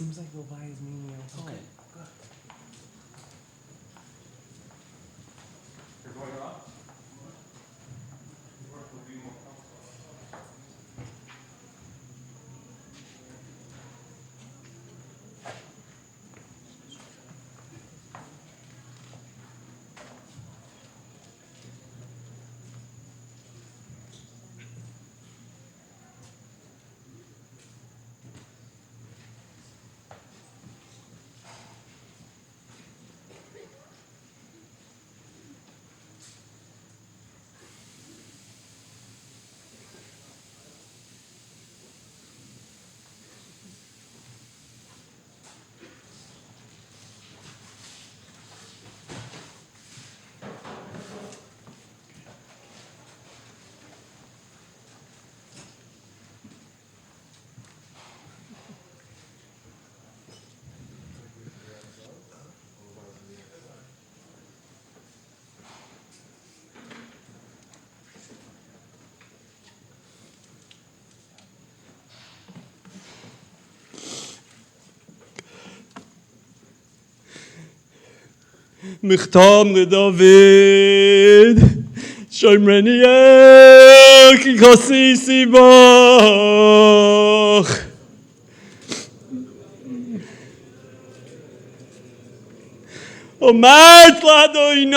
seems like Levaya is meaning you're okay. Good. You're going off? מכתב לדוד, שומרני כי חסיסי בך. אומרת לאדוני,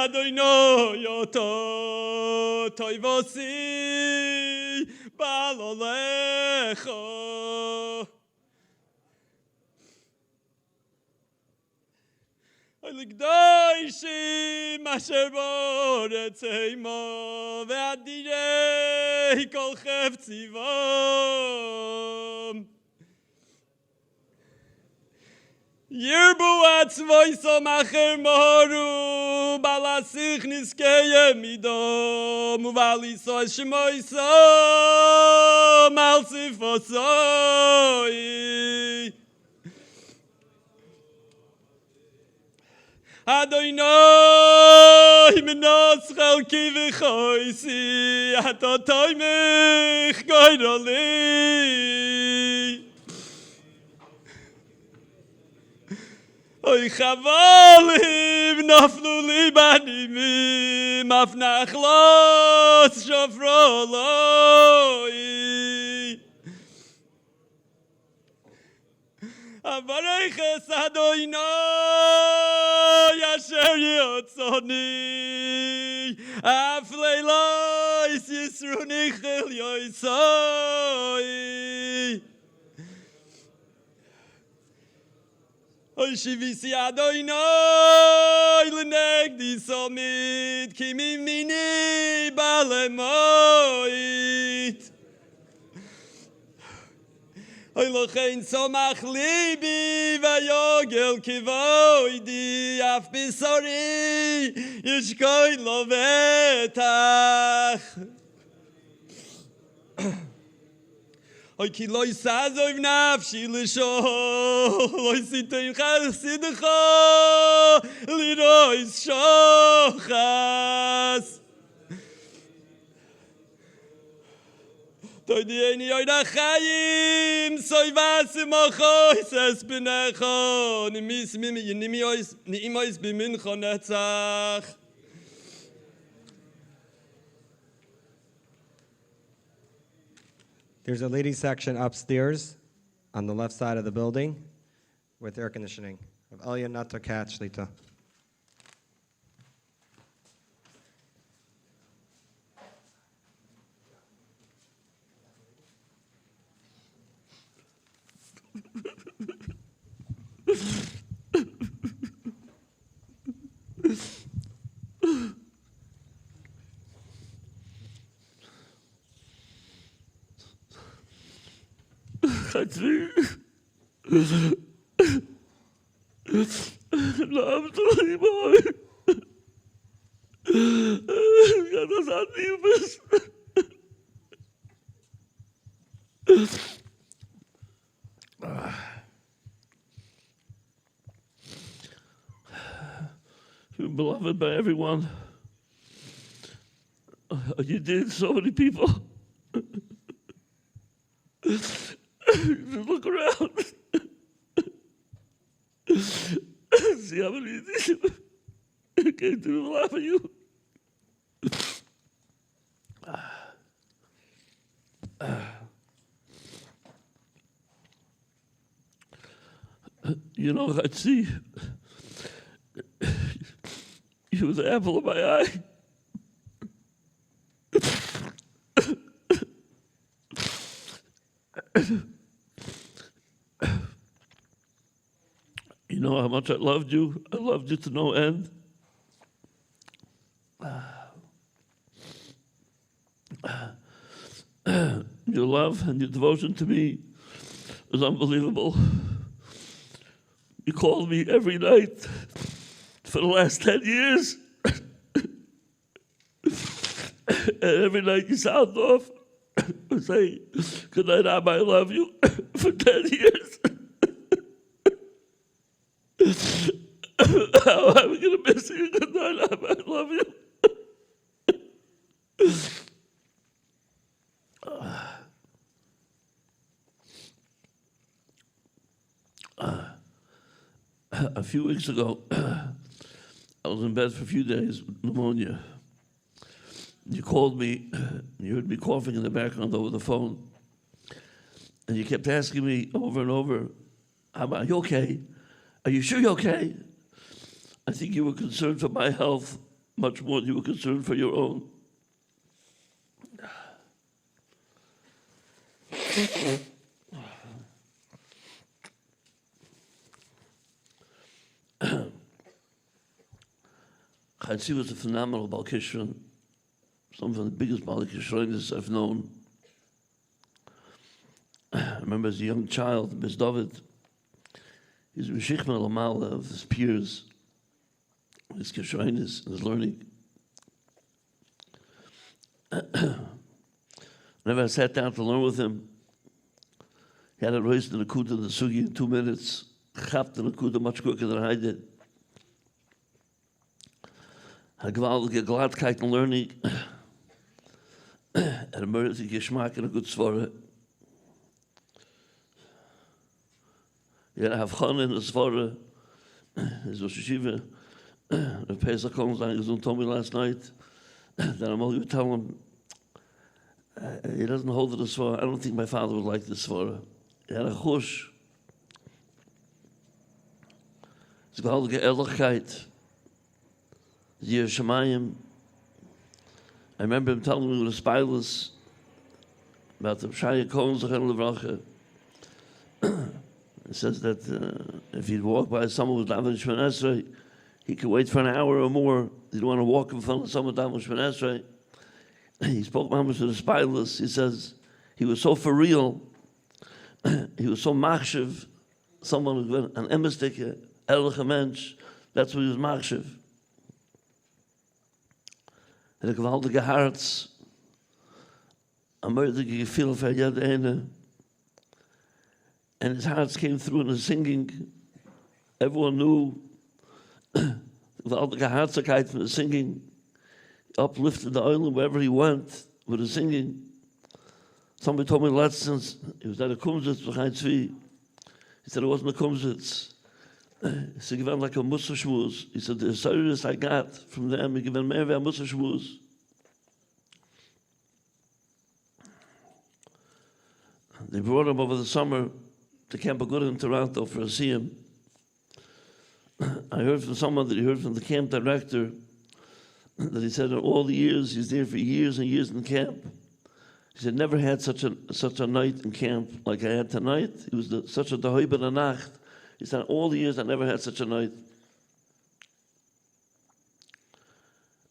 אדוני, יותו, תויבוסי, בעלולך. לקדושים אשר בארץ המה ואדירי כל חפצי בם ירבו עצמויסם אחר מהרו בלסיך נזכה מידם ובליסו שמויסם על ספוסוי Adonai menos chalki v'choisi Atotoy mich goyroli Oy chavolim naflu li banimim Afnachlos shofroloi Avareches Adonai Asher yotzoni Afleilois Yisruni chil yoisoi Oy shivisi Adonai L'negdi somit Ki mimini balemoit Oy lochein somach libi vayogel kivoidi af bisori yishkoy lovetach Oy ki loy sazoy nafshi lisho loy sitoy chasidcha lirois shochas Toydieni oyda Chaim soy vas mochois es benecho nimis mimi nimiois niimois bimincho netzach There's a ladies section upstairs on the left side of the building with air conditioning of Elya Nata Katz Shlita. Chatzi, love to you, boy. God has had you You're beloved by everyone. You did so many people. Just look around. See how many came to the life of you. You know, Chatzi, you were the apple of my eye. You know how much I loved you? I loved you to no end. Your love and your devotion to me was unbelievable. You called me every night for the last 10 years. And every night you sound off and say, good night, Abba, I love you, for 10 years. How am I going to miss you? Good night, Abba, I love you. A few weeks ago, I was in bed for a few days with pneumonia. You called me, you heard me coughing in the background over the phone, and you kept asking me over and over, are you okay? Are you sure you're okay? I think you were concerned for my health much more than you were concerned for your own. Chatzi was a phenomenal Baal Kishron, some of the biggest Baal Kishronis I've known. I remember as a young child, Bez David, he was Meshikman Lamala of his peers, his Kishronis, and his learning. Whenever I sat down to learn with him, he had a roast in the Kuda in the Sugi in 2 minutes, chapped in the Kuda much quicker than I did. Had gewaltige Gladkeit in learning, and a mercy geschmack and a good svara. He had a havchan in the svara, his Rosh Hashana, the Pesach comes down, he told me last night, that I'm only telling him, he doesn't hold to the svara. I don't think my father would like the svara. He had a chush. It's gewaltige ehrlichkeit. Yer Shemayim. I remember him telling me with a spilus about the Shaya Kohen Zechem Levracha. It says that if he'd walk by someone with Daven Shemon Esrei, he could wait for an hour or more. He didn't want to walk in front of someone with Daven Shemon Esrei. He spoke mamash to the spilus. He says he was so for real. He was so machshav. Someone who was an emistik, ehrliche mensch. That's what he was machshav. En een geweldige hart, een moeilijke gevoel voor jede ene. And his hearts came through in the singing. Everyone knew the geweldige hartelijkheid from the singing. He uplifted the island wherever he went with the singing. Somebody told me lessons, he was at a kumsitz with Tzvi. He said it wasn't a kumsitz. He said, given like a Musa shmuz. He said, the service I got from them, he given me a Musa shmuz. They brought him over the summer to Camp Aguda in Toronto for a siyum. I heard from someone that he heard from the camp director that he said in all the years, he's there for years and years in camp. He said, never had such a night in camp like I had tonight. It was such a dahoy ben nacht. He said, all the years I never had such a night.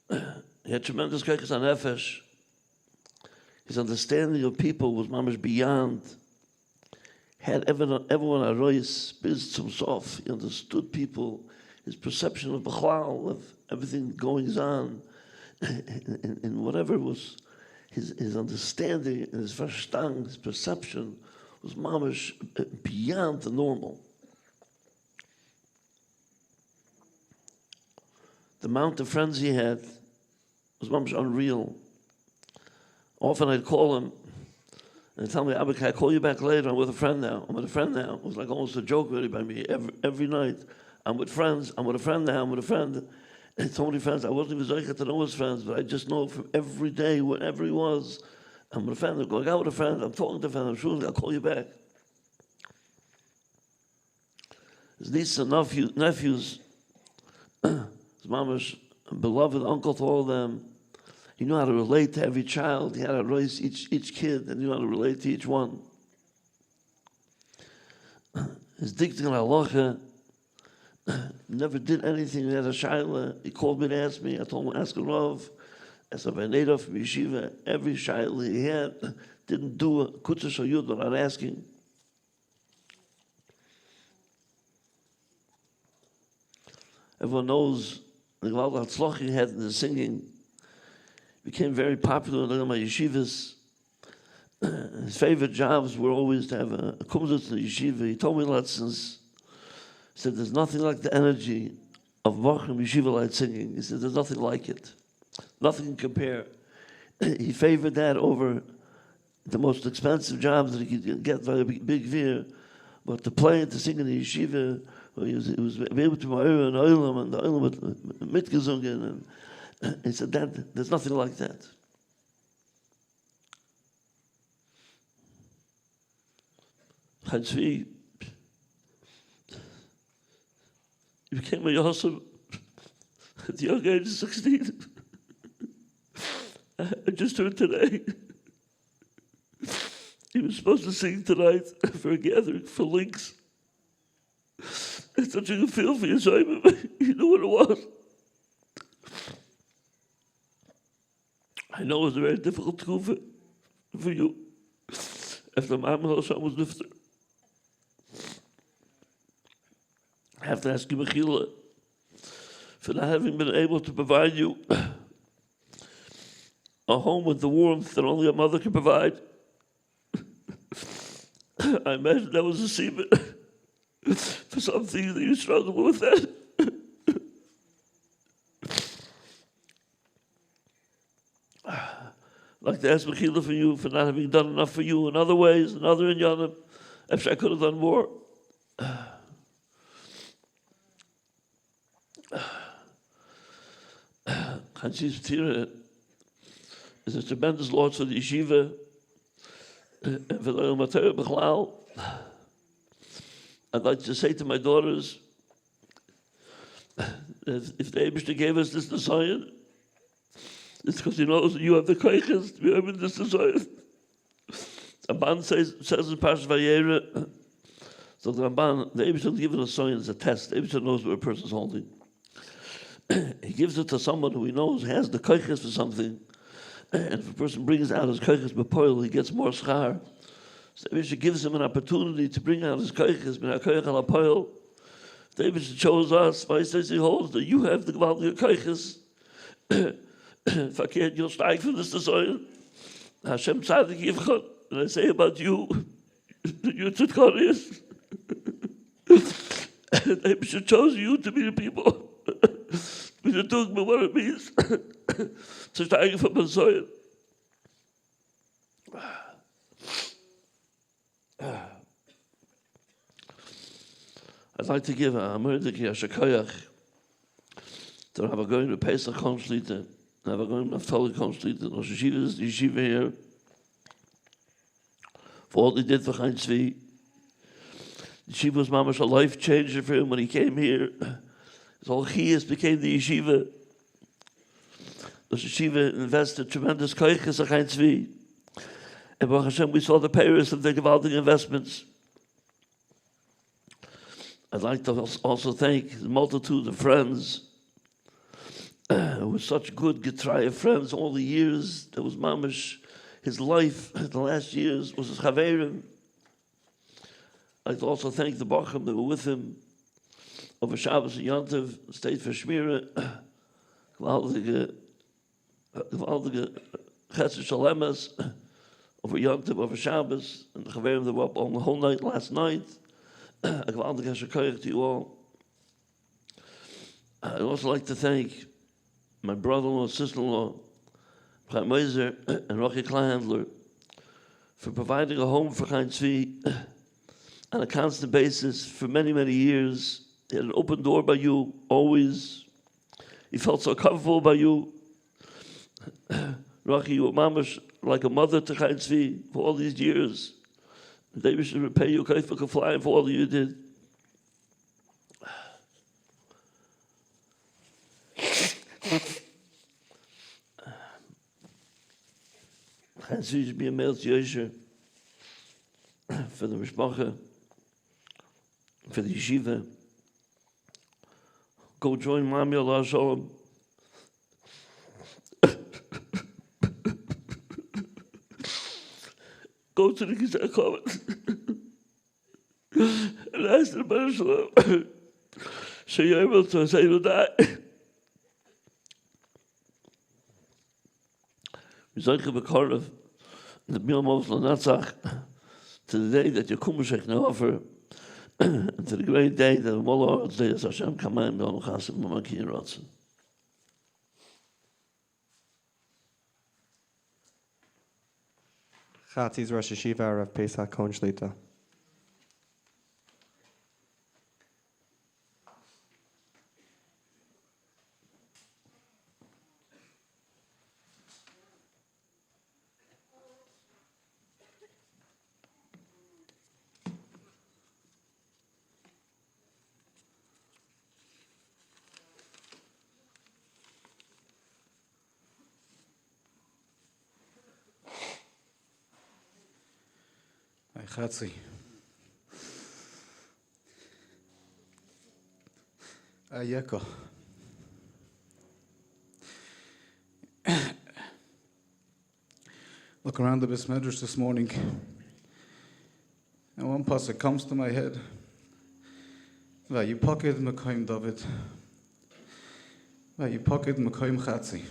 He had tremendous kekas on nefesh. His understanding of people was mamish beyond. Had everyone a rois, biz zum sof. He understood people, his perception of b'chlal, of everything going on, and whatever was his understanding and his verstand, his perception was mamish beyond the normal. The amount of friends he had was mamish unreal. Often I'd call him And they tell me, Abba, can I call you back later? I'm with a friend now. I'm with a friend now. It was like almost a joke really by me every night. I'm with friends. I'm with a friend now. I'm with a friend. And so many friends. I wasn't even zeicher to know his friends, but I just know from every day, wherever he was, I'm with a friend. I'm going out with a friend. I'm talking to a friend. I'm sure I'll call you back. His nieces and nephews, his mama's beloved uncle to all of them. He knew how to relate to every child. He had to raise each kid, and he knew how to relate to each one. His dictating halacha never did anything. He had a shaila. He called me to ask me. I told him, ask a Rav. As a Veneda from Yeshiva, every shaila he had didn't do a kutzah shayud without asking. Everyone knows the Gedalya tzloch he had in the singing. Became very popular in my yeshivas. His favorite jobs were always to have a kumzah to the yeshiva. He told me lessons. He said, there's nothing like the energy of Machrim Yeshiva light singing. He said, there's nothing like it. Nothing can compare. He favored that over the most expensive jobs that he could get by a big veer. But to play and to sing in the yeshiva, he was able to ma'ir and oilam, and the oilam with mitgezungen. And he said, there's nothing like that. Tzvi, he became a Yosef at the young age of 16. I just heard today. He was supposed to sing tonight for a gathering for Links. It's such a good feel for your Chaim. You knew what it was. I know it was a very difficult kufa for you after Ma'am Hashem was Niftar. I have to ask you, Mechila, for not having been able to provide you a home with the warmth that only a mother can provide. I imagine that was a semen for some things that you struggle with that. I'd like to ask Mechila for you for not having done enough for you in other ways, in other inyanim. Actually, I could have done more. Chatzi's Tira is a tremendous loss for the yeshiva and for the Matera B'chlal. I'd like to say to my daughters, if the Eibishter gave us this desire, it's because he knows that you have the koiches to be able to this desire. Ramban says in Parashat Vayera, so the Ramban, the Eibishter will give it a sign as a test. The Eibishter knows what a person's holding. He gives it to someone who he knows has the koiches for something, and if a person brings out his koiches b'poil, he gets more schar. So the Eibishter gives him an opportunity to bring out his koiches, min ha-koich al ha-poil. The Eibishter chose us, but he says he holds that you have the Gedalya koiches. Verkehrt, you'll steig for this desire. Hashem tzadik yivchon. And I say about you, that you're tzidkarius. The Eibishter chose you to be the people. We're doing what it means to steig for Messiah. I'd like to give a murdik yashakayach to have a going to Pesach Konstite, have a going to Naftali Konstite, Rosh Hashana, the yeshiva here, for all he did for Chaim Tzvi. The yeshiva was mamash a life changer for him when he came here. His whole chiyas became the yeshiva. The yeshiva invested tremendous koiches in Chaim Tzvi. And Baruch Hashem, we saw the payers of their Gedalya investments. I'd like to also thank the multitude of friends who were such good Getraya friends all the years. There was mamash, his life, the last years was his chaverim. I'd like to also thank the Bacham that were with him over Shabbos and Yontiv, stayed for Shmira, Gewaldige Chesed Shalemes, over Yontiv, over Shabbos, and the chaverim that were up on the whole night last night. I'd also like to thank my brother-in-law and sister-in-law, Chaim and Rocky Kleinhandler, for providing a home for Chaim Tzvi on a constant basis for many, many years. He had an open door by you, always. He felt so comfortable by you. Rocky, you were mamash like a mother to Chaim Tzvi for all these years. They should repay you for flying for all that you did. Chaim Tzvi should be a male Yosher for the Mishpacha, for the yeshiva. Go join Mami Allah Shalom. Go to the Gizeh comment and ask the Rebbe Shalom, so you're able to say to die. We say to the the Milmos Lanatzach, to the day that you come to offer, and to the great day that Mullah says Hashem Kamayim Yom Chasim Mamaki Ratzon. Chatzi's Rosh Hashiva Rav Pesach Kohen Shlita. Chatzi. Ayeko. Look around the Beis Medrash this morning, and one pasuk comes to my head. Vayipaked Mekoim David. Vayipaked Mekoim Chatzi.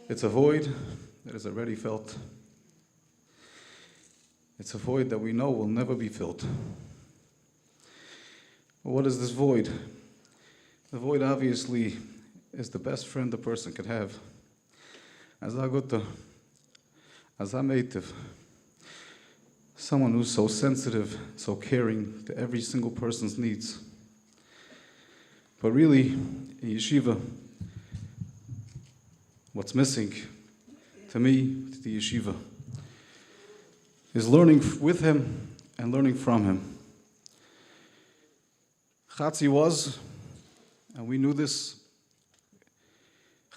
It's a void that is already felt. It's a void that we know will never be filled. What is this void? The void obviously is the best friend a person could have. As Agutta, as Ameitiv, someone who's so sensitive, so caring to every single person's needs. But really, in yeshiva, what's missing, to me, to the yeshiva, is learning with him and learning from him. Chatzi was, and we knew this,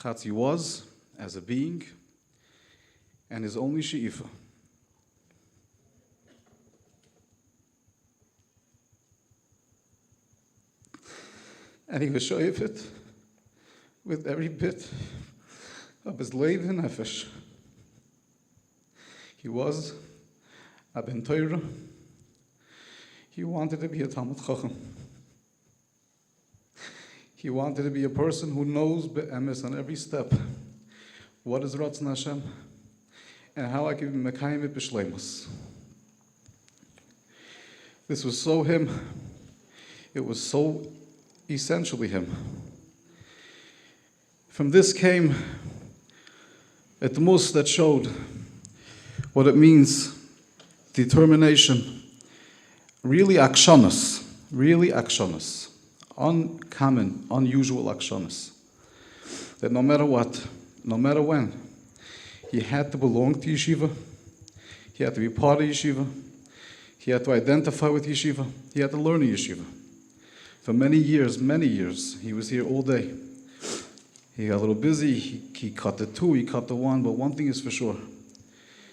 Chatzi was, as a being, and his only she'ifa. And he was shoyif it with every bit of his leiv and nefesh. He was a ben Torah. He wanted to be a Talmud Chacham. He wanted to be a person who knows be'emes on every step what is Ratzon Hashem and how I can be mekayim it b'shleimus. This was so him. It was so essentially him. From this came a tmus that showed what it means, determination, really akshonos, uncommon, unusual akshonos. That no matter what, no matter when, he had to belong to yeshiva, he had to be part of yeshiva, he had to identify with yeshiva, he had to learn in yeshiva. For many years, he was here all day. He got a little busy, he cut the two, he cut the one, but one thing is for sure.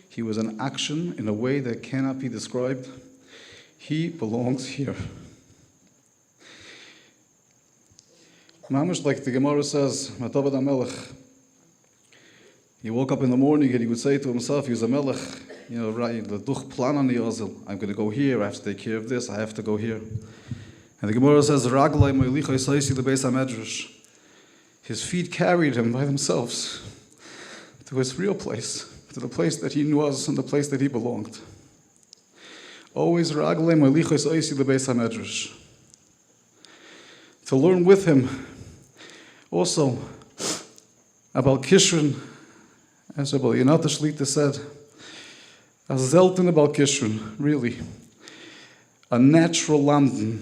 He was in action in a way that cannot be described. He belongs here. Mamash, like the Gemara says, Matavad HaMelech. He woke up in the morning and he would say to himself, he was a melech, right, the duch plan on the ozil. I'm going to go here, I have to take care of this, I have to go here. And the Gemara says, Raglai Moilichai Saisi the Beis HaMedrash. His feet carried him by themselves to his real place, to the place that he was and the place that he belonged. Always Raglai Moilichai Saisi the Beis HaMedrash. To learn with him also about Kishrin As Rabbi Yonatan Shlita said, a seltene Balkishron, really. A natural Lamden.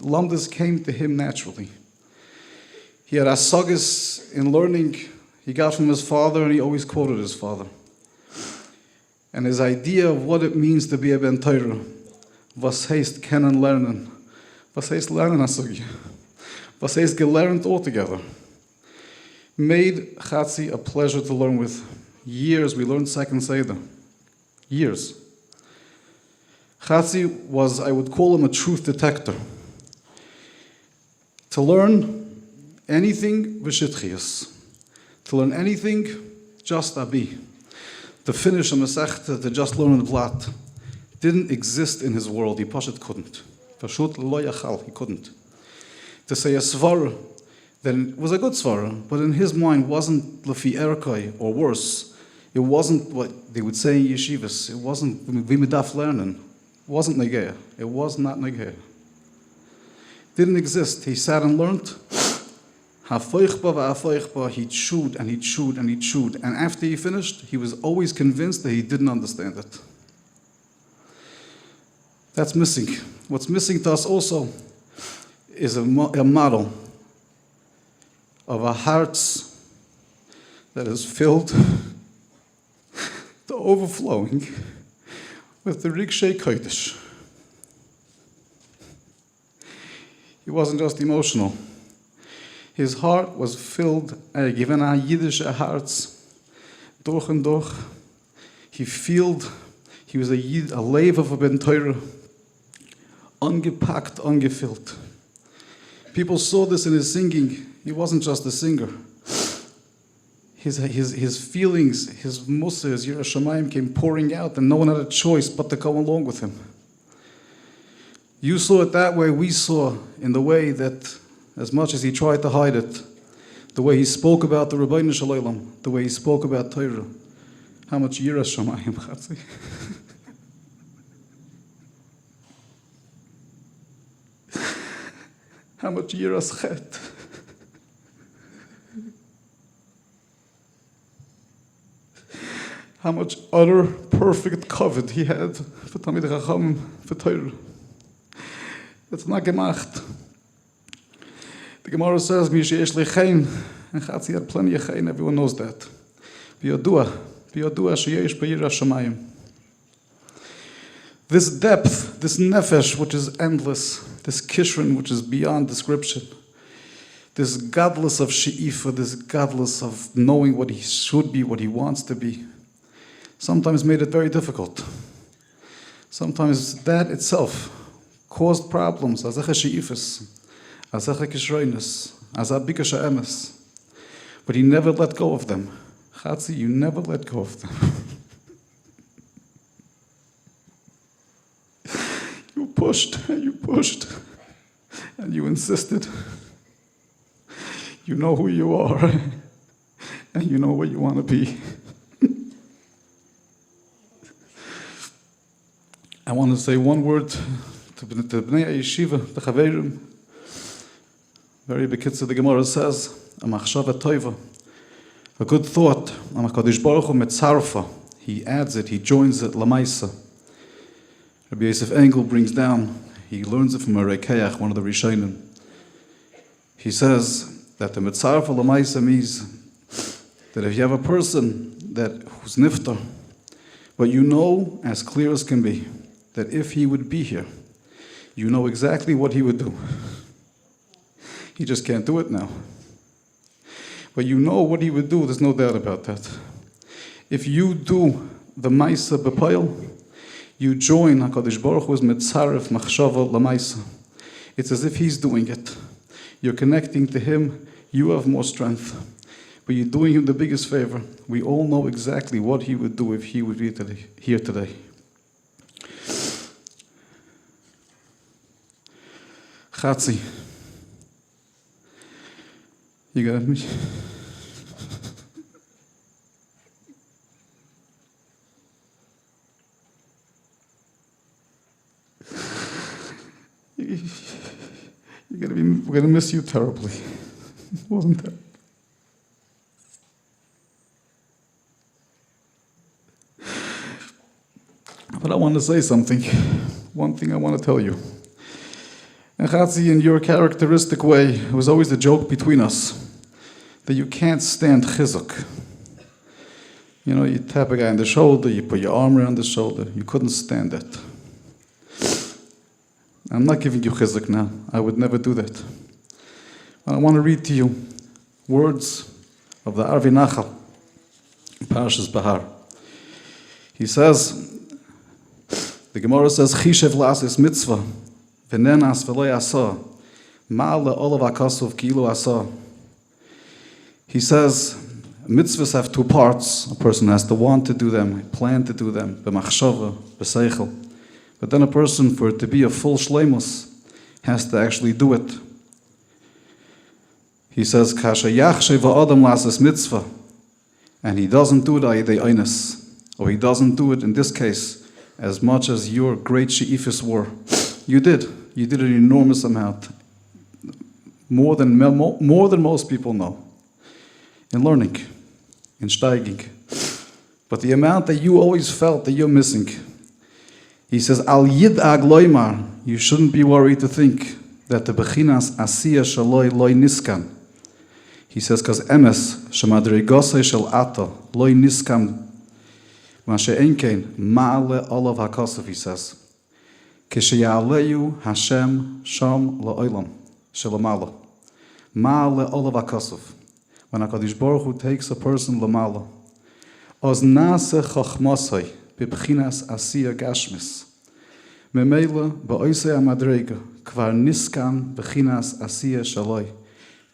Lamdes came to him naturally. He had asagas in learning he got from his father, and he always quoted his father. And his idea of what it means to be a Ben Torah, was heißt kennen lernen, was heißt lernen asagi, was heißt gelernt altogether, made Chatzi a pleasure to learn with. Years we learned second Seder. Years. Chatzi was, I would call him a truth detector. To learn anything, v'shitchias. To learn anything, just abi. To finish a Masechta, to just learn the Blatt, didn't exist in his world. He pashat couldn't. Pashut lo yachal, he couldn't. To say a svara, then it was a good svara, but in his mind wasn't lefi erkai, or worse. It wasn't what they would say in yeshivas. It wasn't v'midaf learning. It wasn't negeh. It was not negeh. Didn't exist. He sat and learned. He chewed and he chewed and he chewed. And after he finished, he was always convinced that he didn't understand it. That's missing. What's missing to us also is a model of a heart that is filled to overflowing with the Rikshay Kodesh. He wasn't just emotional. His heart was filled, given a Yiddish hearts, durch and durch. He was a lave of a Ben Torah, ungepackt, ungefilled. People saw this in his singing. He wasn't just a singer. His feelings, his mussar, his Yiras Shamayim came pouring out, and no one had a choice but to come along with him. You saw it that way, we saw in the way that, as much as he tried to hide it, the way he spoke about the Rabbeinu Shalom, the way he spoke about Torah, how much Yiras Shamayim, Chatzi. How much Yiras Chet. How much utter perfect covet he had for Talmid Chacham, for Torah. It's not gemacht. The Gemara says, "Misheyesh lechein," and Chatzi had plenty of chein. Everyone knows that. Biyodua sheyesh b'yiras shamayim. This depth, this nefesh, which is endless, this kishrin, which is beyond description, this godless of she'ifa, this godless of knowing what he should be, what he wants to be, sometimes made it very difficult. Sometimes that itself caused problems, azacha she'ifas, azacha kishroinus, azabikasha emes. But he never let go of them. Chatzi, you never let go of them. You pushed, and you insisted. You know who you are, and you know where you want to be. I want to say one word to Bnei Yeshiva, the Chaverim. Very bekitzer, the Gemara says, a machshava toiva, a good thought, a HaKadosh Baruch Hu metzarfa, he adds it, he joins it, lamaisa. Rabbi Yosef Engel brings down, he learns it from a Rekeach, one of the Rishonim. He says that the metzarfa lamaisa means that if you have a person who's Niftar, but you know as clear as can be, that if he would be here, you know exactly what he would do. He just can't do it now. But you know what he would do, there's no doubt about that. If you do the Maisa B'Payil, you join HaKadosh Baruch Hu's Metzaref Machshava L'Maisa. It's as if he's doing it. You're connecting to him, you have more strength. But you're doing him the biggest favor. We all know exactly what he would do if he would be here today. Chatzi. You got me? We're gonna miss you terribly. Wasn't that? want to say something. One thing I want to tell you. And Chatzi, in your characteristic way, it was always the joke between us that you can't stand chizuk. You know, you tap a guy on the shoulder, you put your arm around his shoulder. You couldn't stand it. I'm not giving you chizuk now. I would never do that. I want to read to you words of the Arvi Nachal, Parashas Bahar. He says, the Gemara says, Chishev la'asis mitzvah, v'nenas v'lo yasa, ma'ale olav akasuv kilo asa. He says, mitzvahs have two parts. A person has to want to do them, plan to do them, b'machshava, b'seichel. But then a person, for it to be a full shleimus, has to actually do it. He says, Kasha yachshe va'adam la'asis mitzvah, and he doesn't do it ayidei einis, or he doesn't do it in this case as much as your great she'ifis were. You did an enormous amount, more than most people know, in learning, in steiging. But the amount that you always felt that you're missing, he says, Al yid'ag loymar, you shouldn't be worried to think that the bechinas asiya shaloi loy niskan. He says, because emes shemadregosei shel ata loy niskan ma she'en kein ma'ale olav hakosov, he says, kisheyaleyu Hashem sham la'olam shelamala ma'ale olav hakosov. When HaKadosh Baruch Hu takes a person lamala, oz nase chachmasai b'bchinas asiya gashmis memela ba'oisei amadrega kvar niskan b'chinas asiya shaloi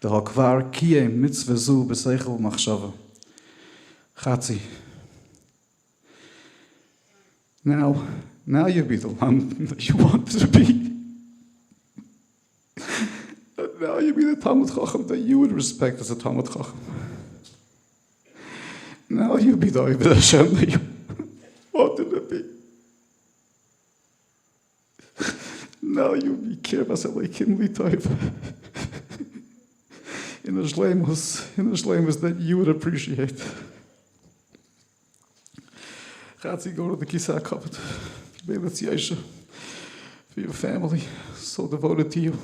the hakvar kiyem mitzvah zu b'seichel machshava. Chatzi. Now you be the one that you wanted to be. Now you be the Talmud Chacham that you would respect as a Talmud Chacham. Now you be the Oved Hashem that you wanted to be. Now you be Kirvas Eleikim Litoiv. In a shleimus that you would appreciate. Chatzi, go to the Kisah Kavod. Be'eretz Yesha. For your family, so devoted to you.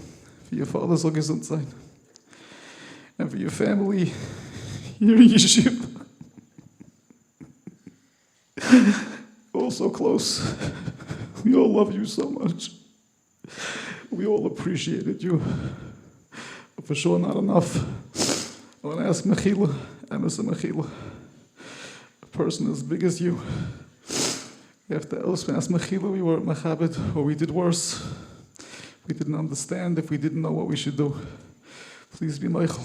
For your father, so gesund sein. And for your family here in Yeshiva. All so close. We all love you so much. We all appreciated you. But for sure not enough. I want to ask Mechila, Emerson Mechila, a person as big as you. We have to ask Mechila, we weren't Mechabed, or we did worse. We didn't understand if we didn't know what we should do. Please be Michael.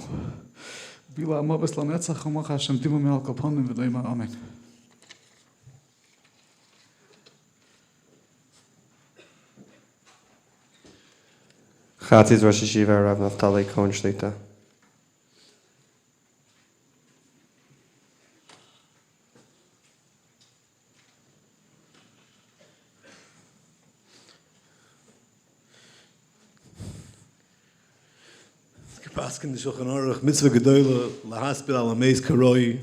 Bila Amavis Lanetzach Hamach Hashem Timu Me'al Kapanim V'Deima Amen. Chatzi's Rosh Yeshiva, Rav Naftali Cohen Shlita. Paskin Shulchan Aruch, mitzvah Gedalya, lahaspil al ameis karoi,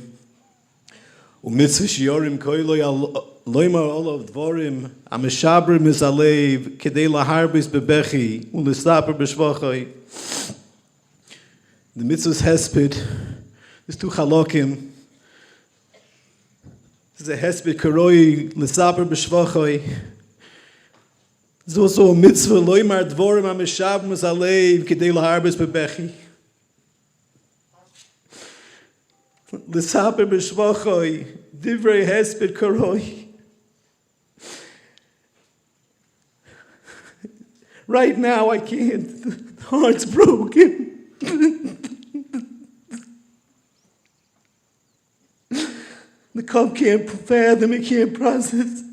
u'mitzvah shiorim koiloi al loymar olav dvorim, ameshabrim is alev, kedei laharbis bebechi, u'lisaper b'shvachoi. The mitzvah's hesped, there's two chalokim. There's a hesped karoi, lisaper b'shvachoi. There's also a mitzvah loymar dvorim ameshabrim is alev, kedei laharbis bebechi. L'saper b'shvachoi, divrei hesped karoi. Right now I can't. The heart's broken. The cup can't fathom, it can't process.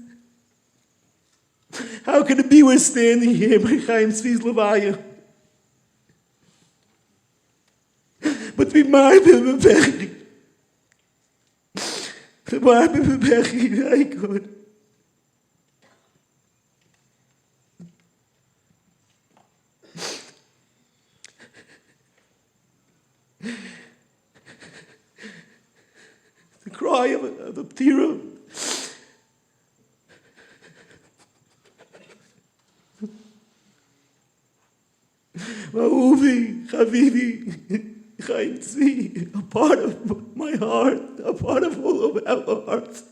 How could it be we're standing here by Chaim Tzvi's Levaya? But we might be bebechi. We might be bebechi, I could. The cry of a ptira. Ahuvi, Chavivi, Chaim Tzvi, a part of my heart, a part of all of our hearts.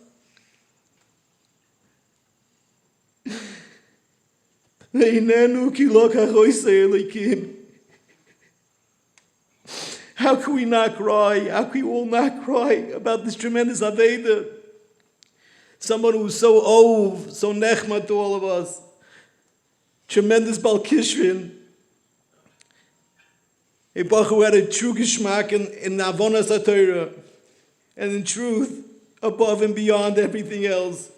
How can we not cry? How can we all not cry about this tremendous Aveda? Someone who's so ov, so nechma to all of us. Tremendous Bal Kishrin. A Bach who had a true geschmack in Avonas HaTorah. And in truth, above and beyond everything else,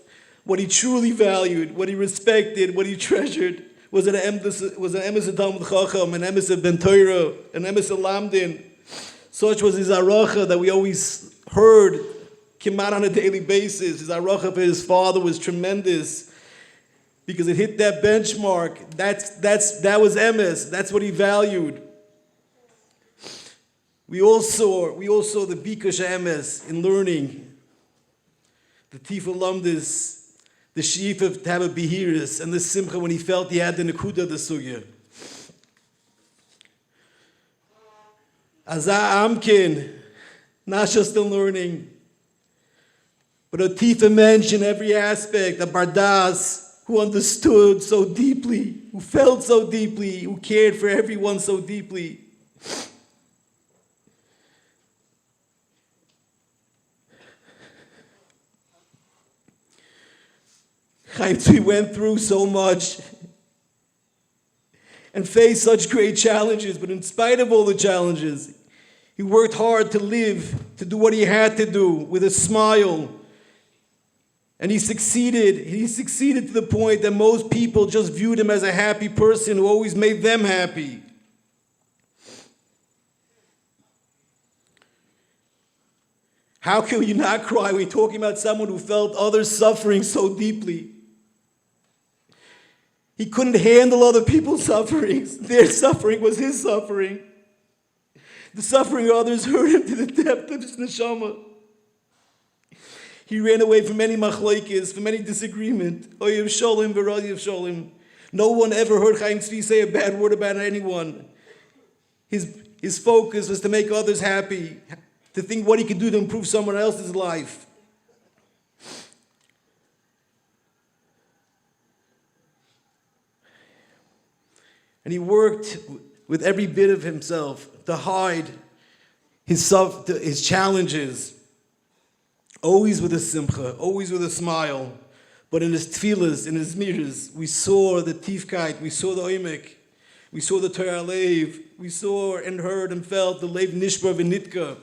what he truly valued, what he respected, what he treasured, was an emes of Talmud Chacham, an emes of Ben Torah, an emes of Lamdin. Such was his aracha that we always heard, came out on a daily basis. His aracha for his father was tremendous because it hit that benchmark. That was emes. That's what he valued. We all saw the bikush emes in learning, the tifa lamdis, the sheaf of to have a behiris, and the simcha when he felt he had the nekuda of the sugya. Azah Amkin, not just in learning, but a tifa mensch in every aspect, a bardas who understood so deeply, who felt so deeply, who cared for everyone so deeply. Chaim Tzvi went through so much and faced such great challenges, but in spite of all the challenges, he worked hard to live, to do what he had to do with a smile. And he succeeded. He succeeded to the point that most people just viewed him as a happy person who always made them happy. How can you not cry when you're talking about someone who felt others suffering so deeply? He couldn't handle other people's sufferings. Their suffering was his suffering. The suffering of others hurt him to the depth of his neshama. He ran away from any machlokes, from any disagreement. Oyev Sholem v'Radiv Sholem. No one ever heard Chaim Tzvi say a bad word about anyone. His focus was to make others happy, to think what he could do to improve someone else's life. And he worked with every bit of himself to hide his challenges, always with a simcha, always with a smile. But in his tefillas, in his miras, we saw the tifkeit, we saw the oimek, we saw the Torah Lev, we saw and heard and felt the Lev Nishbar v'nitka.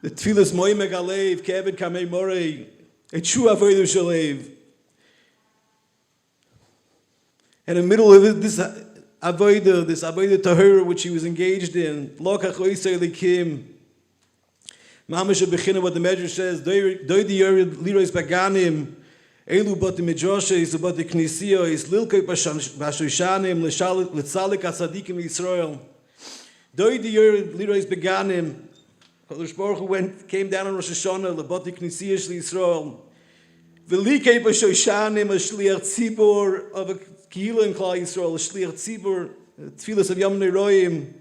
The tefillas moimek alev, keved kamei morei, a true avodah shalev. And in the middle of this avodah tahara which he was engaged in, lokach oisei likim, mamash bechina what the Medrash says, doidi yored lirois baganim, elu bati midrashes, bati knisiyos, lilkei bashoshanim, letzalik asadikim Yisrael. Doidi yored lirois baganim, Kadosh Baruch Hu came down on Rosh Hashana, lebati knisiyos Yisrael. Velikei bashoshanim, a shliach tzibor of a Kehila in Klal Yisrael, a shliach tzibur, tefillas of Yom Neroyim,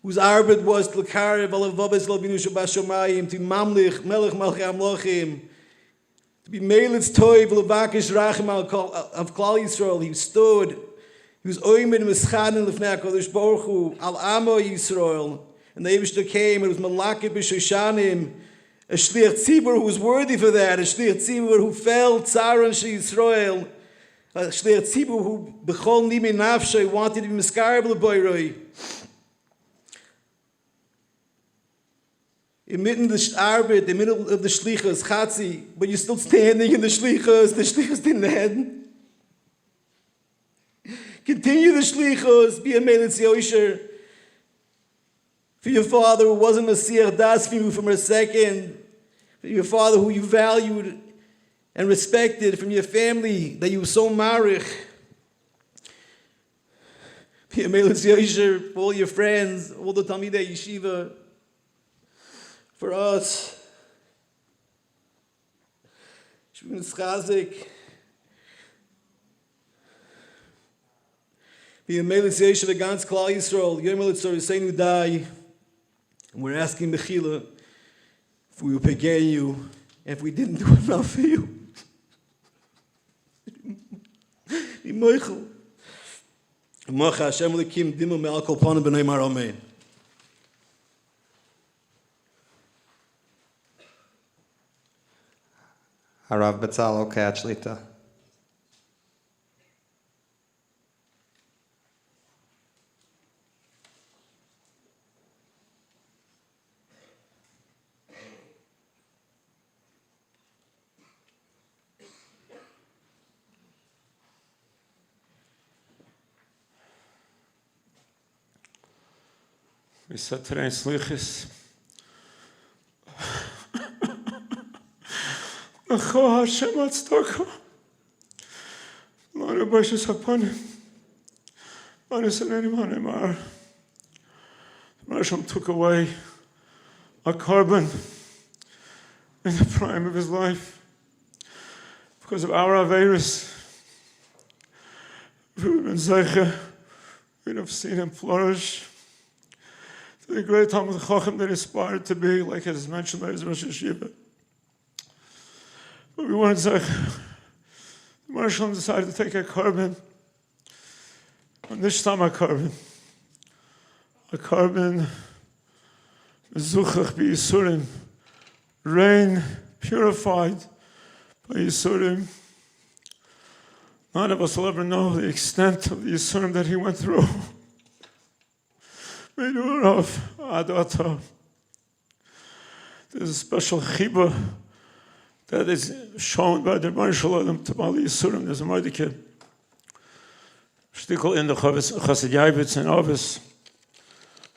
whose arbet was to l'karev alavavas l'avinu shabashomayim, to mamlich, melech malchei amlochim, to be melitz toiv l'vakish rachim of Klal Yisrael. He stood, he was oimed mischanin l'fnei HaKadosh Baruch Hu, al amo Yisrael, and the Eibishter came, and it was malakeh b'shoshanim, a shliach tzibur who was worthy for that, a shliach tzibur who felt tzaron she Yisrael, a shliach tzibur who b'chol nimi nafshay wanted to be miskareb l'boiroi. In the arbet, in the middle of the shlichus, Chatzi, but you're still standing in the shlichus didn't end. Continue the shlichus, be a melitz yosher. For your father who wasn't Masiach das for you from a second, for your father who you valued and respected, from your family that you were so marich. Be a melitz yosher for all your friends, all the Talmidei Yeshiva. For us, Shvin Chazik, The Amelis Yeshiva Gans Klal Yisrael, Yom Elitzor Yisenu Dai, and we're asking Mechila if we will pay you, if we didn't do enough for you. Moichel. Mocha Hashem Lekim Dimel Me'al Kol Panim B'nei Mar Amen. Harav Betzalel Katz Lita. We said today in Slichis, Acho Hashem Atzdaka, Manu Bashis Hapanim, Manu Saneni Manimar. Hashem took away a carbon in the prime of his life because of our Averis. If we would have been Zeicha, we'd have seen him flourish. The great Talmud Chacham that aspired to be, like it is mentioned by his Rosh Hashana. But we wanted to, the Marshal decided to take a carbon, a Nishtama carbon, a carbon, Zuchach bi Yisurim, rain purified by Yisurim. None of us will ever know the extent of the Yisurim that he went through. There's a special chibah that is shown by the Marshal to Bali Yisurim. There's a Mordecai shtickle in the Chassid Yaibitz and Ovis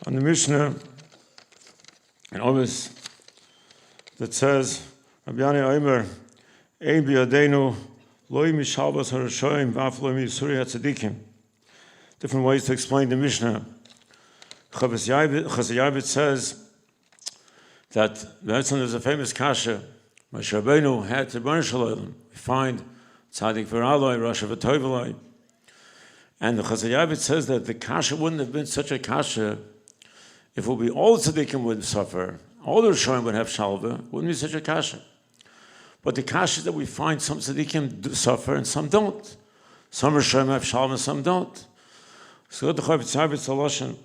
on the Mishnah in Ovis that says, Rabbi Yani Omer, Ein biyadenu loi mishalbas harashoim v'af loi miyisuri hatzadikim. Different ways to explain the Mishnah. Chassid Yaibitz says that there's a famous kasha. Moshe Rabbeinu had to burn Shalom. We find Tzaddik V'Raloi, Rosh Hashana, and the Chassid Yaibitz says that the kasha wouldn't have been such a kasha if it would be all the tzaddikim would suffer, all the Rishonim would have shalva, wouldn't be such a kasha. But the kasha that we find, some tzaddikim do suffer and some don't. Some Rishonim have shalva and some don't. So the Chassid Yaibitz Aloshan.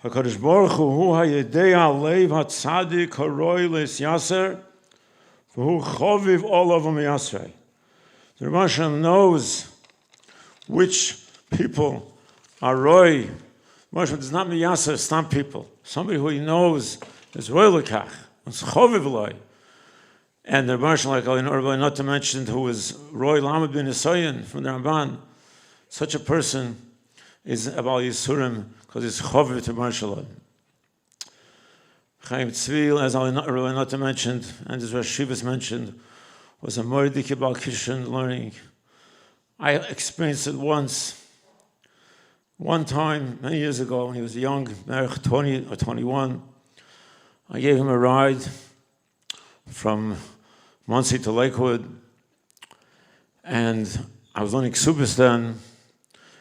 HaKadosh Baruch Hu hayedei alev hatzadik haroi les yaser v'hu choviv olav u'miyasrei. The Rebbe Shem knows which people are roi. Moshe does not miyaser some people. Somebody who he knows is roi lekach, it's choviv loi. And the Rebbe Shem, like not to mention, who is roi lamed bin Yisayin from the Ramban. Such a person is Abal Yisurim, because it's choviv to Marshal. Chaim Tzvi, as I not mentioned, and as Rosh Shivas mentioned, was a Mordecai Bal Kishan learning. I experienced it one time, many years ago, when he was young, 20 or 21. I gave him a ride from Muncie to Lakewood, and I was learning Ksubis then.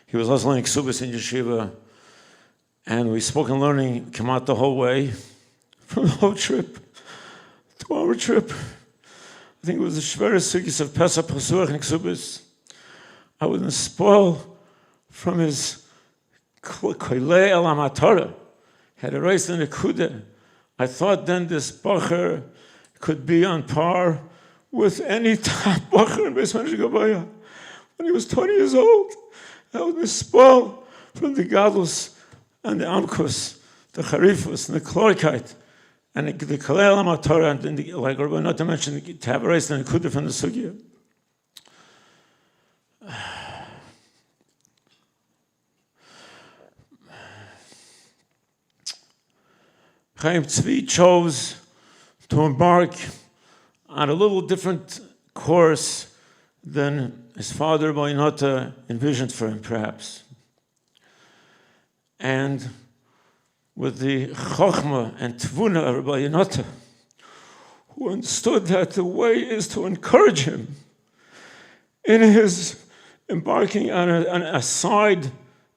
He was also learning Ksubis in Yeshiva. And we spoke and learning, came out the whole way, from the whole trip, 2-hour trip. I think it was the Shveres Sugis of Pesach, Pesuach, and Ksubis. I was spoiled from his Koilei El Amatorah. Had erased in the Kudah. I thought then this Bacher could be on par with any top Bacher in Beis Medrash Gavaya. When he was 20 years old, I was spoiled from the Gadlus and the Amkus, the Charifus, and the Chlorikite, and the Kalei Amatorah, and the, like Rabbi, not to mention the Tabarais and the Kudah from the Sugya. Chaim Tzvi chose to embark on a little different course than his father, Boinota, envisioned for him, perhaps. And with the Chochmah and Tvuna of Rabbi Yonata, who understood that the way is to encourage him in his embarking on a side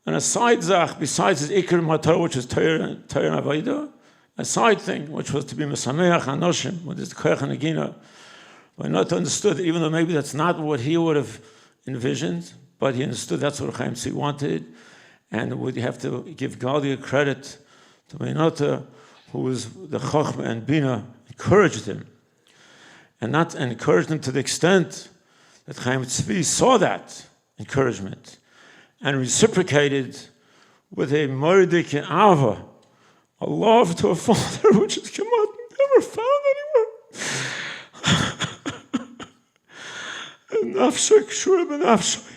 zach besides his ikr matar, which is Torah Avodah, a side thing which was to be mesameach anoshim, which is the koyach hanegina. But not understood, even though maybe that's not what he would have envisioned, but he understood that's what Chaim Tzvi wanted, and would have to give Gedalya credit to Meinata, who was the Chochmah and Bina, encouraged him, and encouraged him to the extent that Chaim Tzvi saw that encouragement and reciprocated with a mordik and ava, a love to a father which is never found anywhere. Nafshik, shura b'nafshik.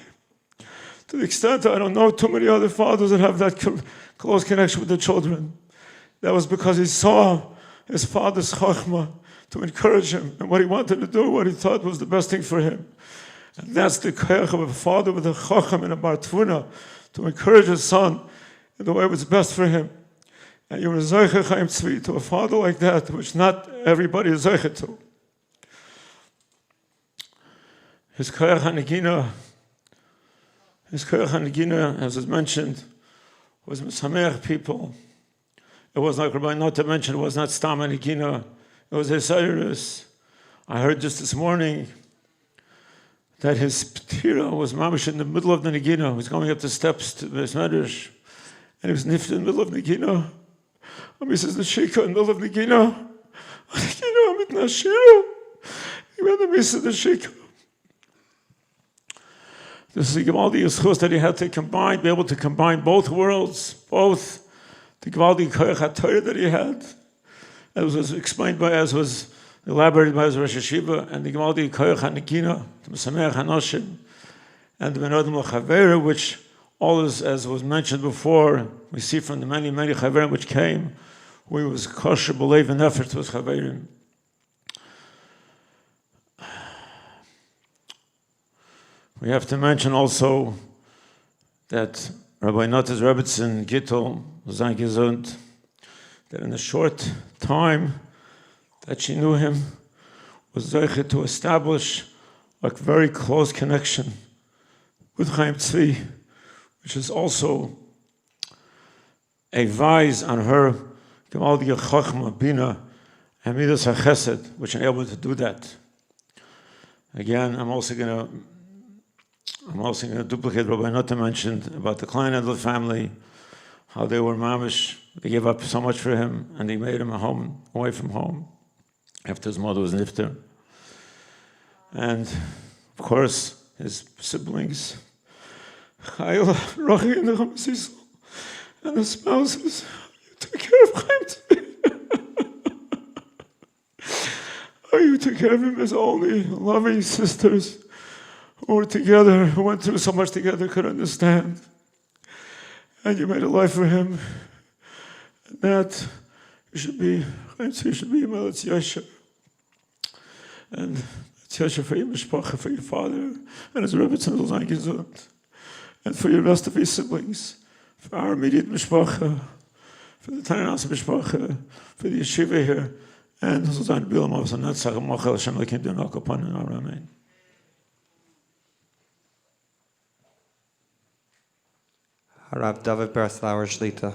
To the extent I don't know too many other fathers that have that close connection with their children. That was because he saw his father's chachma to encourage him and what he wanted to do, what he thought was the best thing for him. And that's the koyach of a father with a chacham and a bartfuna to encourage his son in the way was best for him. And you were zeiche Chaim Tzvi to a father like that, which not everybody is zeiche to. His koyach hanegina, as is mentioned, was mesameach people. It was like Rabbi Nota mentioned, it was not stam hanegina, it was his Cyrus. I heard just this morning that his ptira was mamish in the middle of the negina. He was going up the steps to the Medrash, and he was nifted in the middle of negina. And he says, the shika in the middle of negina. Negina mit nashira. He went to miss the shika. This is the Gevaldi Yischus that he had to be able to combine both worlds, both the Gevaldi Koyach HaTorah that he had, as was explained by, as was elaborated by his Rosh Hashiva, and the Gevaldi Koyach HaNegina, the Mesameach HaNoshim, and the Benodim L'Chavera, which all is, as was mentioned before, we see from the many Chaverim which came, who he was kosher, believe in effort to his Chaverim. We have to mention also that Rabbi Notas Rebbetzin Gittel was gesund, that in a short time that she knew him, was zeiche to establish a very close connection with Chaim Tzvi, which is also a vise on her Gevaldige Chochma, Bina, and Midas HaChesed, which enabled her to do that. Again, I'm also going to duplicate what Rabbi Nota mentioned about the Kleinadler family, how they were mamish, they gave up so much for him, and they made him a home, away from home, after his mother was Niftar. And, of course, his siblings, Chayil, Rochi, and the and his spouses, you took care of Chaim Tzvi. Oh, you took care of him as only loving sisters who were together, who went through so much together, could understand. And you made a life for him. And that you should be a Melech Yosher. And it's Yosher for your mishpacha, for your father, and his Rebbetzin Zolzan Gesund. And for your rest of your siblings, for our immediate mishpacha, for the Tananas mishpacha, for the yeshiva here, and Zolzan Bilam of Netzach and Mochel Hashem Lekim Dunok upon and Amen. Harav David Berslauer Shlita.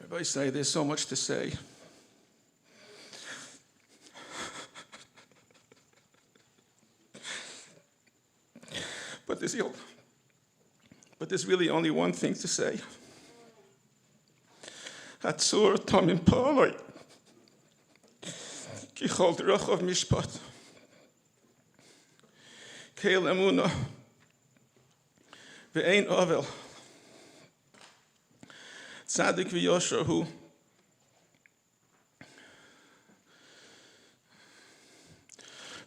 Everybody say there's so much to say. But there's really only one thing to say. Hatzur tamim paloi. Kichol derachov mishpat. Keil emuna. Ve'ein avel. Tzadik v'yosher hu.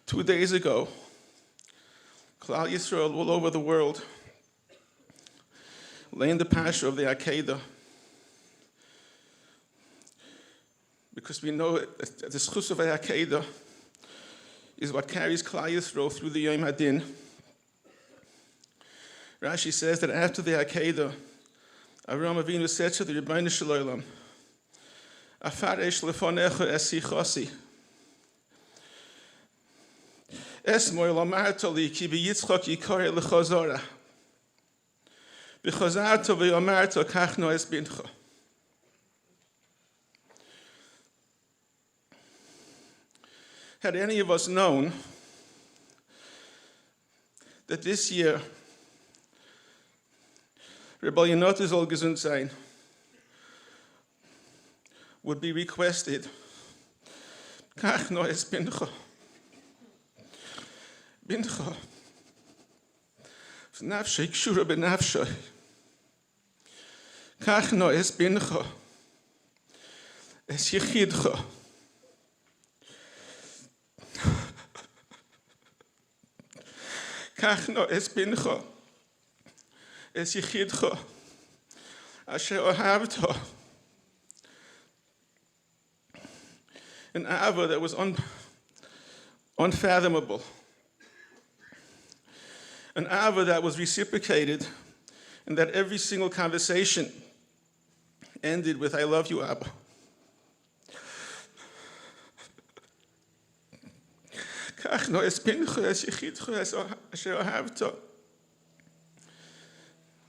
Two days ago, Klal Yisrael all over the world lay in the pasture of the Akedah, because we know that the schus of the Akedah is what carries Klal Yisrael through the Yom Hadin. Rashi says that after the Akedah, Avraham Avinu said to the Rebbeinu Shalom, Afaresh lefonecha esichosi. Esmoy lamartoli ki beyitzchak yikore lechazora. Bechazarto veyomarto kachno es bincha. Had any of us known that this year Rebbe Yonatan soll gesund sein would be requested, Kach no es bincha. Bincha. V'nafshay kshura b'nafshay. Kach no es bincha. Es yechidcha. Kach no es bincha. Es yechidcha. Asher ohavta. An ava that was unfathomable. An ava that was reciprocated, and that every single conversation ended with, I love you, Abba.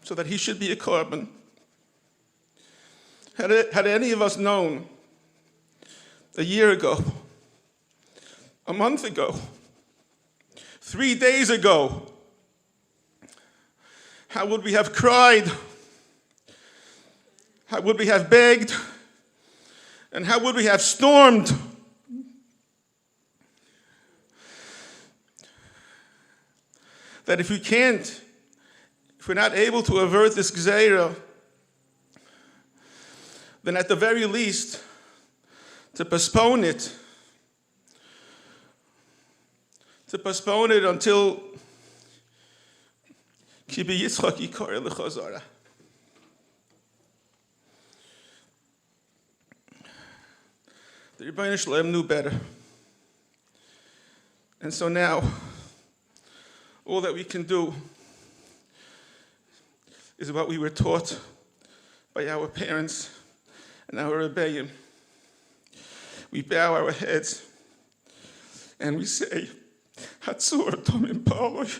So that he should be a korban. Had any of us known a year ago, a month ago, 3 days ago, how would we have cried? How would we have begged? And how would we have stormed? That if we're not able to avert this gzeira, then at the very least, to postpone it until Ki beyitzchak yikore lechazara. The Rebbeinu Shalom knew better. And so now, all that we can do is what we were taught by our parents and our rebbeim. We bow our heads and we say, Hatzur tomim paloi,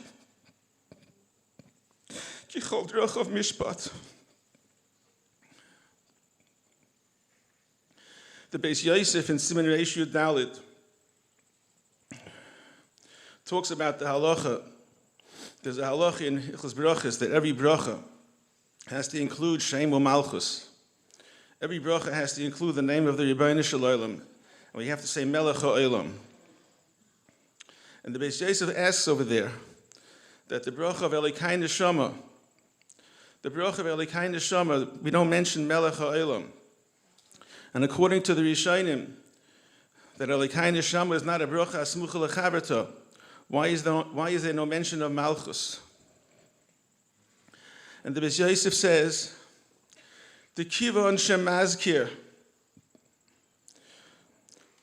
ki chol drach of mishpat. The Beis Yosef in Siman Reish Yud Daled talks about the halacha. There's a halacha in Hilchos Brachos that every bracha has to include Shem u'Malchus. Every bracha has to include the name of the Rebbeinu Shalom. And we have to say Melech HaOlam. And the Beis Yosef asks over there that the bracha of Elikai Neshama, we don't mention Melech HaOlam. And according to the Rishonim, that Elikai Neshama is not a bracha asmucha lechaverta. Why is there no mention of Malchus? And the Beis Yosef says, the kivon shemazkir.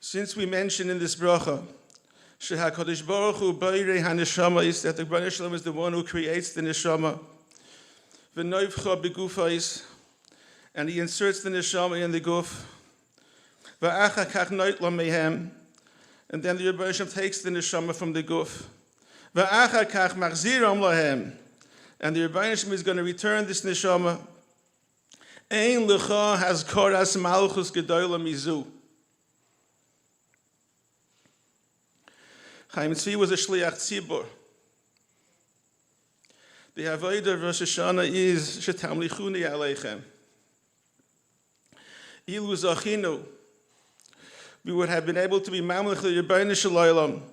Since we mention in this bracha, HaKadosh Baruch Hu Boirei HaNeshama, is that the Rebbeinu Shalom is the one who creates the Neshama. V'noivcha begufais, and he inserts the Neshama in the guf. V'acha kach noitla mehem, and then the Rebbeinu Shalom takes the Neshama from the guf. V'acha kach machziram lahem, and the Rebbeinu Shalom is going to return this Neshama. Ein lecha has koras malchus Gedalya mizu. Chaim Tzvi was a shliach tzibur. The avodah of Rosh Hashana is shetamlichuni aleichem. Ilu zachinu, we would have been able to be mamlech the Rebbeinu Shalom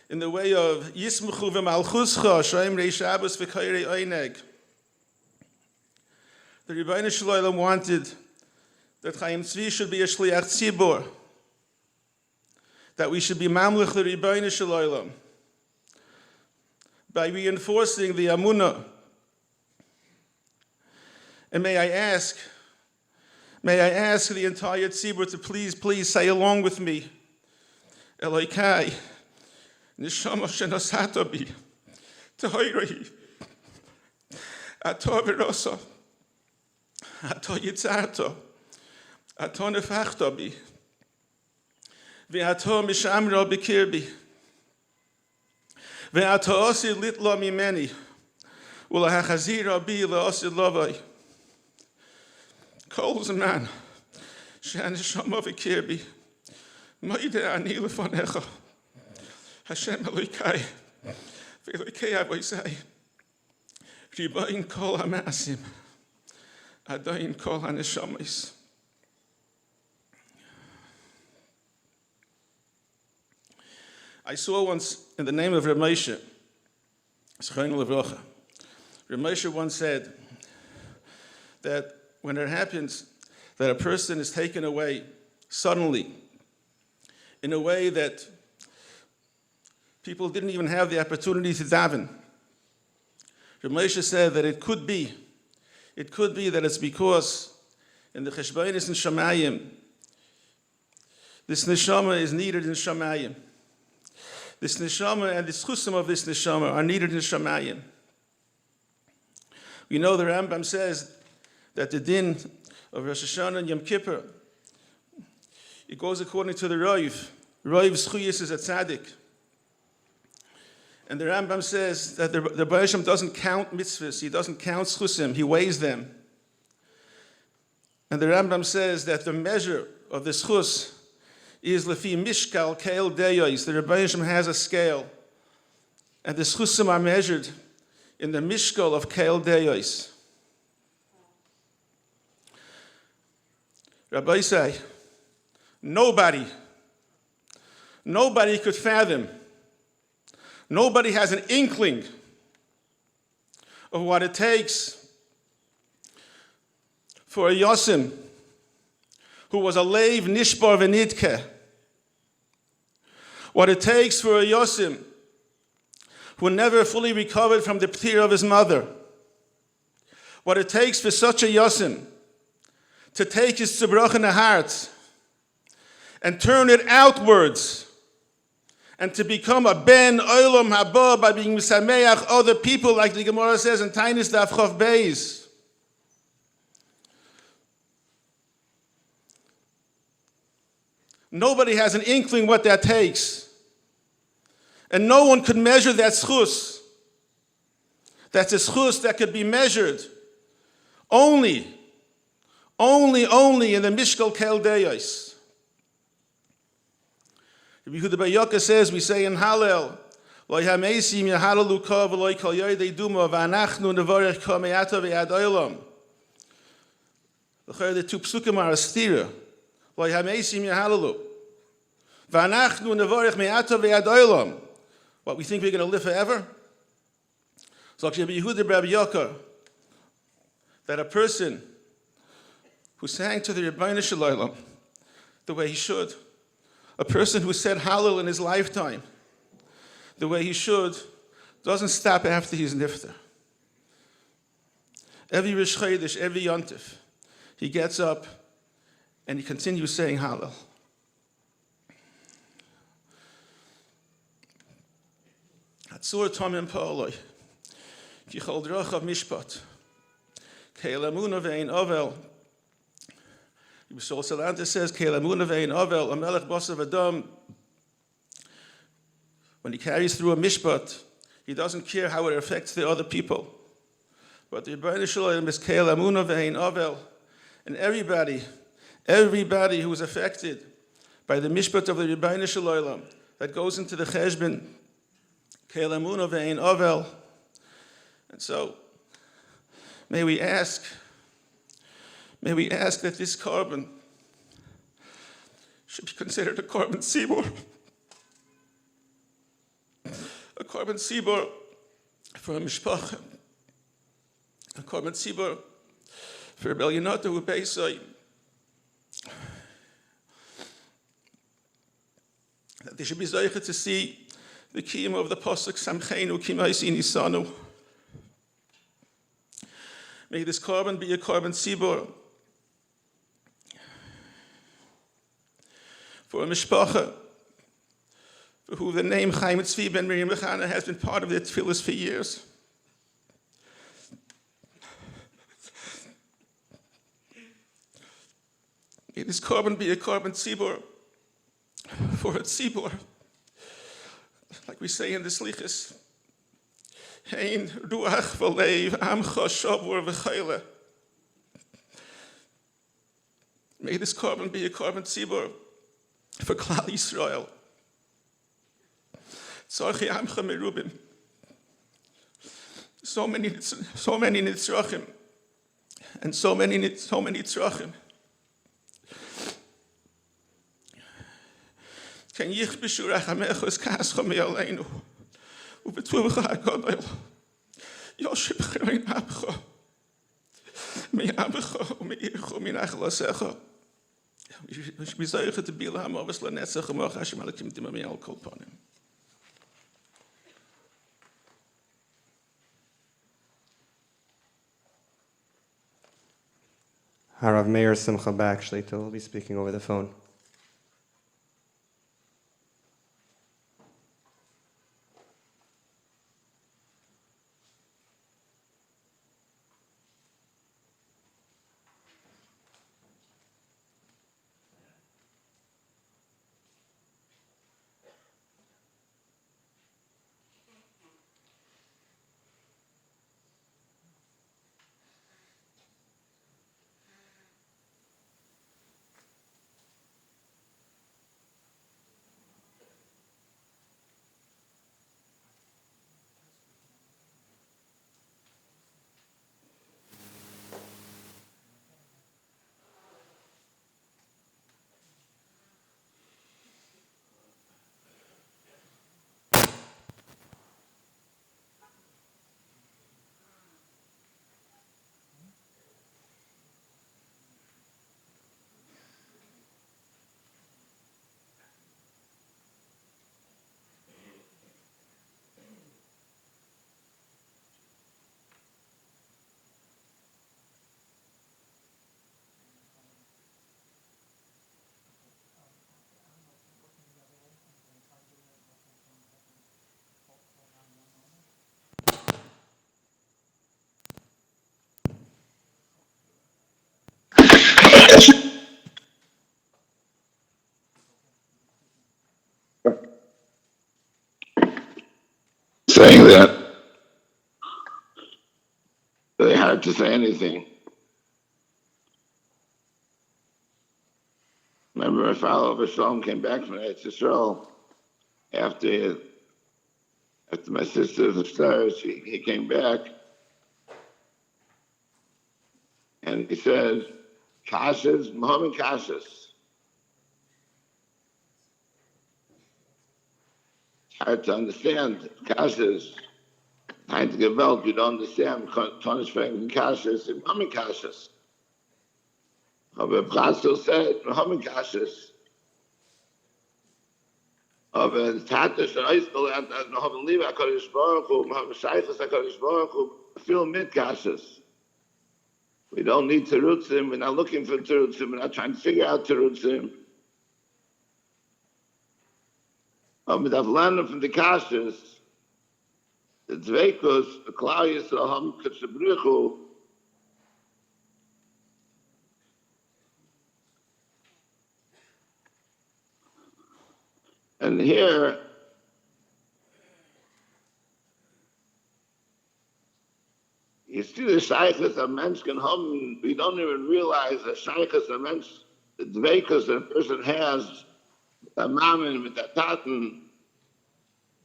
in the way of yismuchu v'malchuscha shoim rei Shabbos v'kairei oineg. The Rebbeinu Shalom wanted that Chaim Tzvi should be a shliach tzibur, that we should be mamlech the Rebbeinu Shalom by reinforcing the amunah. And may I ask the entire tzibur to please say along with me, Elokai, Neshama shenosata bi, Tehoirahi, Ato Virosa, Ato Yitzarto, Ato Nefachta bi, Ve'ato Mishamra Bikirbi, Ve'ato Osi Litla Mimeni, Ula Hachazira bi La Osi Lavai, Kol Zaman, Shan Neshama Vikirbi, Moide Ani Lefonecha, Hashem Elokai, Ve'Elokei Avoisai, Ribain Kol HaMasim, Adain Kol HaNeshamis. I saw once in the name of Reb Moshe, Chaim Levaya, Reb Moshe once said that when it happens that a person is taken away suddenly in a way that people didn't even have the opportunity to daven, Reb Moshe said that it could be that it's because in the Cheshbonis and Shamayim, this neshama is needed in Shamayim. This neshama and the schusim of this neshama are needed in Shamayim. We know the Rambam says that the din of Rosh Hashana and Yom Kippur, it goes according to the Rav. Rav's chuyas is a tzaddik. And the Rambam says that the Baruch Hashem doesn't count mitzvahs, he doesn't count schusim, he weighs them. And the Rambam says that the measure of the schus is lefi mishkal keil deyos. The Rebbe Hashem has a scale, and the schusim are measured in the mishkal of keil deyos. Rabbi say, nobody could fathom, nobody has an inkling of what it takes for a Yosim who was a leiv nishbar v'nidke, what it takes for a Yosim who never fully recovered from the ptir of his mother, what it takes for such a Yosim to take his tzibrach in the heart and turn it outwards and to become a ben olam haba by being misameach other people, like the Gemara says in Tainis Daf Chav Beis. Nobody has an inkling what that takes. And no one could measure that schus. That's a schus that could be measured only in the Mishkal Kel Deyos. Rabbi Yehuda Bar Yoka says, we say in Hallel, Loi hamesim yahalalu ka v'loi kol yoydei duma v'anachnu nevarech ka me'ata v'yad olam. The two psukim are a stira. Loi hamesim yahalalu. V'anachnu nevarech me'ata v'yad olam. What, we think we're going to live forever? So Rabbi Yehuda Bar Yoka, that a person who sang to the Rebbeinu Shalom the way he should, a person who said Hallel in his lifetime the way he should, doesn't stop after he's Niftar. Every Rosh Chodesh, every Yontif, he gets up and he continues saying Hallel. Hatzur Tomim Pa'oloi, Ki Chol Drochav Mishpat, Keil Amuna Ve'ein Ovel. Yisrael Salanta says, Keil Amuna Ve'ein Ovel, Amelech Bosav Adam. When he carries through a mishpat, he doesn't care how it affects the other people. But the Rebbeinu Shalom is Keil Amuna Ve'ein Ovel. And everybody who is affected by the mishpat of the Rebbeinu Shalom that goes into the cheshbon, Keil Amuna Ve'ein Ovel. And so, may we ask that this carbon should be considered a carbon sibur. A carbon sibur for a mishpacha. A carbon sibur for a belyonato who beisai. That they should be zeicha to see the kiyum of the pasuk Samcheinu Kimaisi Nisanu. May this carbon be a carbon sibur for a mishpacha for who the name Chaim Tzvi ben Miriam Bechana has been part of their tefillas for years. May this korban be a korban tzibur for a tzibur, like we say in the slichus. Hein ruach v'leiv amcha shavur v'chayla. May this korban be a korban tzibur for Klal Yisrael. Tzorchi amcha merubim. So many nitzrachim, and so many tzrachim. Ken yich b'shur achamecha es kascha me'aleinu, u'b'tvucha ha'godol, yoshib cherein abcha, me'abecha u'me'ircha u'minach lasecha, mizaycha t'bila ha'movas l'netzach u'moch Hashem alakim dimami al kol panim. Harav Meir Simcha Bak Shlita will be speaking over the phone. Saying that they had to say anything. Remember, my father Shalom came back from Eretz Yisrael after my sister's upstairs. He came back and he said, "Kashas, Muhammad Kashas." Hard to understand. Kashas, trying to give milk, you don't understand. Tonish Frank Kashas, Muhammad Kashas. Aber Blasel said, Muhammad Kashas. Aber Tatish and Eisgelernt, as Muhammad Liva HaKadosh Baruch Hu, Muhammad Shaykhas HaKadosh Baruch Hu, feel mit Kashas. We don't need terutzim. We're not looking for terutzim. We're not trying to figure out terutzim. But I've learned from the Kashas, the Tzveikus, the Klal Yisrael, Ham Ketzebrichu, and here, you see the Shaykhas a mensch can haben, we don't even realize the Shaykhas a mensch, the Dveikus that a person has, the Mammon, with the Taten,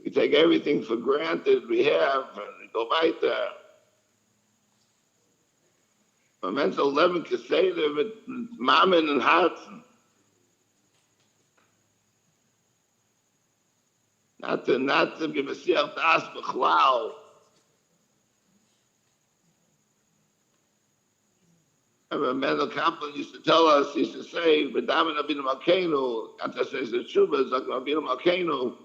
we take everything for granted we have, and we go weiter. A mensch 11 Keseder with Mammon and Herzen. Not to give a siach to ask b'chlal. Remember, Mendel Kaplan used to tell us, he used to say, "V'damen abinu malkeinu," Katz says the tshuva, "Zak abinu malkeinu,"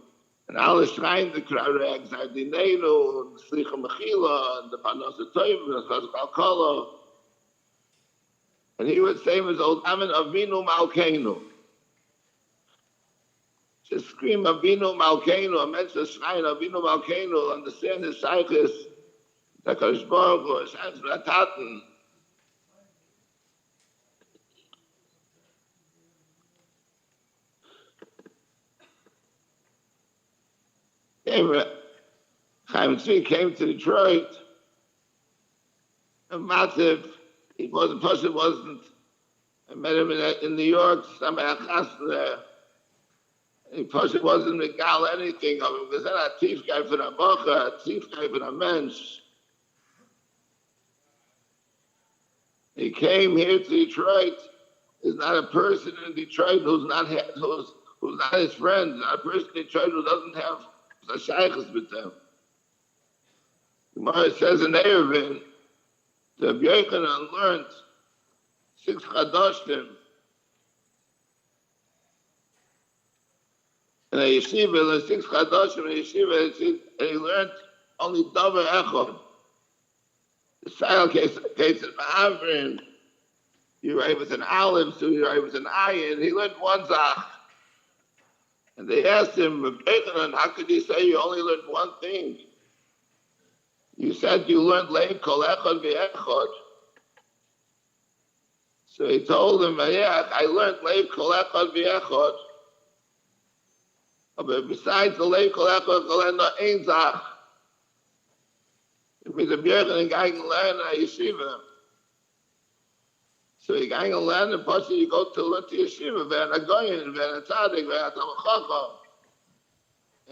and alle schreien the krareg, "Zaydineinu," and Slicha Mechila, and the Panos HaToyim, and the Chazal Kala. And he would say, "V'damen abinu malkeinu." Just scream Avinu Malkeinu, a mensch schreien Avinu Malkeinu, understand his shaykhis, the Kodesh Baruch Hu, his hands Taten. Chaim Tzvi came to Detroit, and Mativ, he wasn't, I met him in New York, somebody there. He wasn't regal anything of him, because then a thief guy for a bocha, a thief guy for a mensch. He came here to Detroit. There's not a person in Detroit who's not his friend, not a person in Detroit who doesn't have a shaykhs with them. The Gemara says in Erevin, the Yochanan learned 6 Chadoshim in a yeshiva, the 6 Chadoshim in a yeshiva, and he learned only Dover Echad. The style case of Avrin, you write with an Aleph, so you write with an Ayin. He learned one Zach. And they asked him, how could you say you only learned one thing? You said you learned Leiv Kol Echad V'Echad. So he told them, yeah, I learned Leiv Kol Echad V'Echad. But besides the Leiv Kol Echad, Kol Ein Zach. It means a B'Yechan guy can learn a yeshiva. So you can learn, and plus you go to learn to yeshiva, and a goyin, and a tzaddik, and a tamachacham.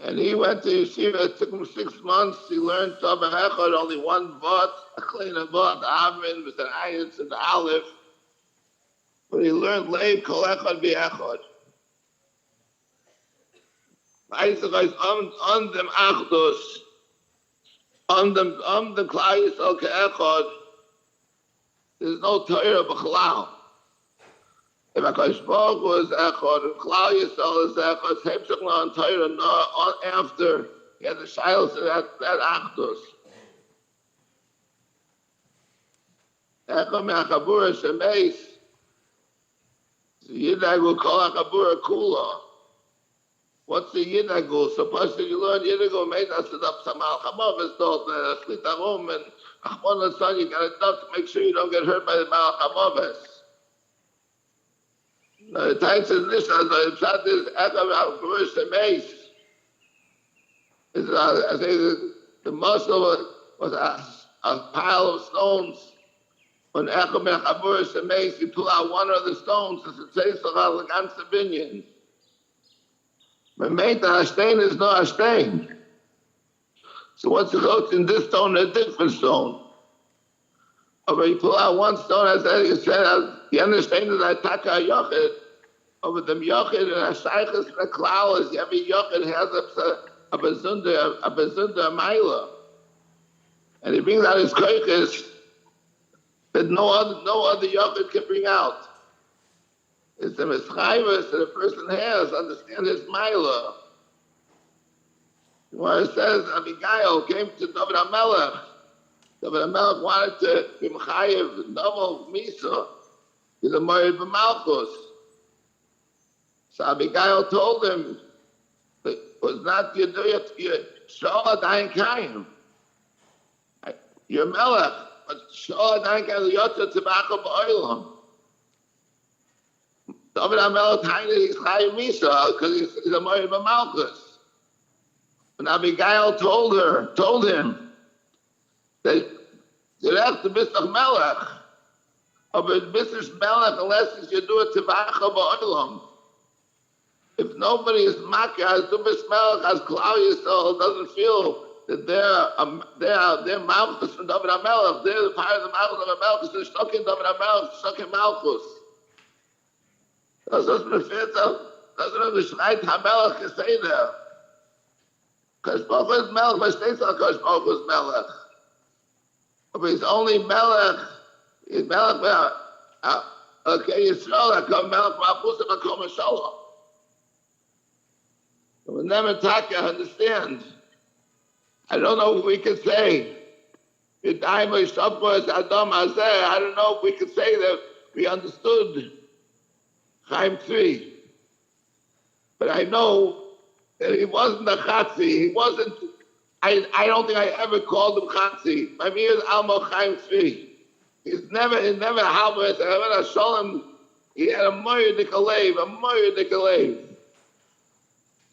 And he went to yeshiva, it took him 6 months, he learned Tova Echad, only one vot, a clean vot, Avrin, with an ayat and the aleph. But he learned Leiv Kol Echad V'Echad. Eisach on them Achdus, on them Klal Yisrael Ke'echad, there's no Torah b'chalal. If HaKadosh Baruch Hu is Echad, and Klal Yisrael is Echad, Hemshech on Torah, no, after he had the shilos of that Achdus. Echad me'achabura shemeis, Yidagul kol achabura kula. What's the Yidagul? Supposed to you learn Yidagul, made us set up some al-Chamav, told Shlitahum, and Achmon son, you got to make sure you don't get hurt by the Malchamaves. The time says this, the Pshat is Echad al-Kurush Semeis. I say the muscle was a pile of stones. When Echad al-Kurush Semeis, you pull out one of the stones, it's a Tzeitzach the ganze binyan. But made the Hashtein is no Hashtein. So what's the goat in this stone and a different stone? But you pull out one stone, as I said, you understand that I taka a yochid. Over the yochid and a shaykhis and a klal is every yochid has a bezunda maila. And he brings out his koiches that no other yochid can bring out. It's the mischayvus that a person has, understand his maila. Where it says Abigail came to David HaMelech. David HaMelech wanted to be mechayev double misa. He's a married b'malchus. So Abigail told him, it was not your shol adayin kaim. You're melech, but shol adayin kaim yotza tzibachah ba'olam. David HaMelech tiny he's chayev misa because he's a married b'malchus. And Abigail told him that you have to Bisach Melech, or Bisach Melech unless you do it Tivacha Ba'olam. If nobody is Makkah, as Bisach Melech, as Klal Yisrael doesn't feel that they're Malchus from David HaMelech, they're the part of the Malchus of Malchus, they're stuck in David HaMelech, stuck in Malchus. That's what the Shreit HaMelech can say there. Kodesh Baruch Hu is Melech, but states on Kodesh Baruch Hu is Melech. But he's only Melech, he's Melech, okay, Yisrael, I come Melech, Ma'apusa, Makom Shalom. When Nemataka understand, I don't know if we could say, I don't know if we could say that we understood Chaim Tzvi. But I know He wasn't a Chatzi. He wasn't. I don't think I ever called him Chatzi. My name is Almo Chaim Tzvi. He's never Halbert, never Sholem. He had a Moyedical lev.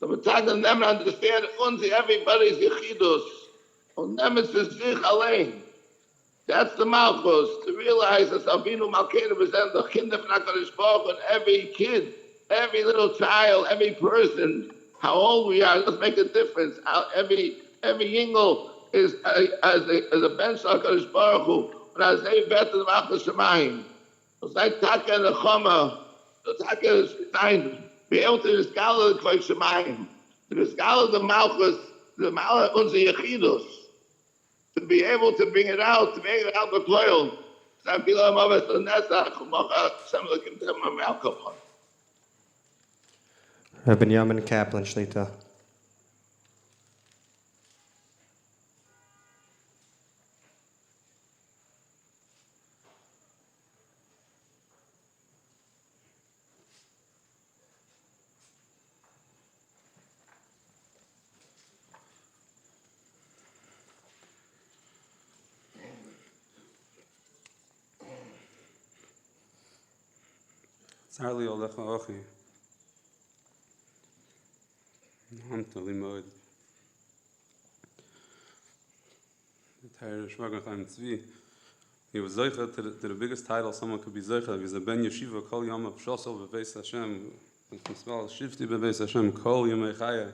So we're talking to them to understand everybody's Yechidus. Und nehmen für sich allein. That's the Malchus, to realize that Avinu Malkeinu presents the Kinder von HaKadosh Baruch Hu, and every kid, every little child, every person, how old we are, doesn't make a difference. Every yingle is as a bench of HaKadosh Baruch Hu, and as a better than Malchus Shemayim. It's like Taka and the Choma, the Taka is trying be able to discover the Kodesh Shemayim, to discover the Malchus, the Malchus unser Yechidus, to be able to bring it out, to make it out the plural. Rabbi Yamin Kaplan Shlita. Charlie Olecha Ochi. Hamtali Moed. The Torah Shmagan Chaim Tzvi. He was Zeicha to the biggest title someone could be Zeicha. He was a Ben Yeshiva Kol Yom Shosel Beveis Hashem. From small Shifti Beveis Hashem Kol Yom Chaya.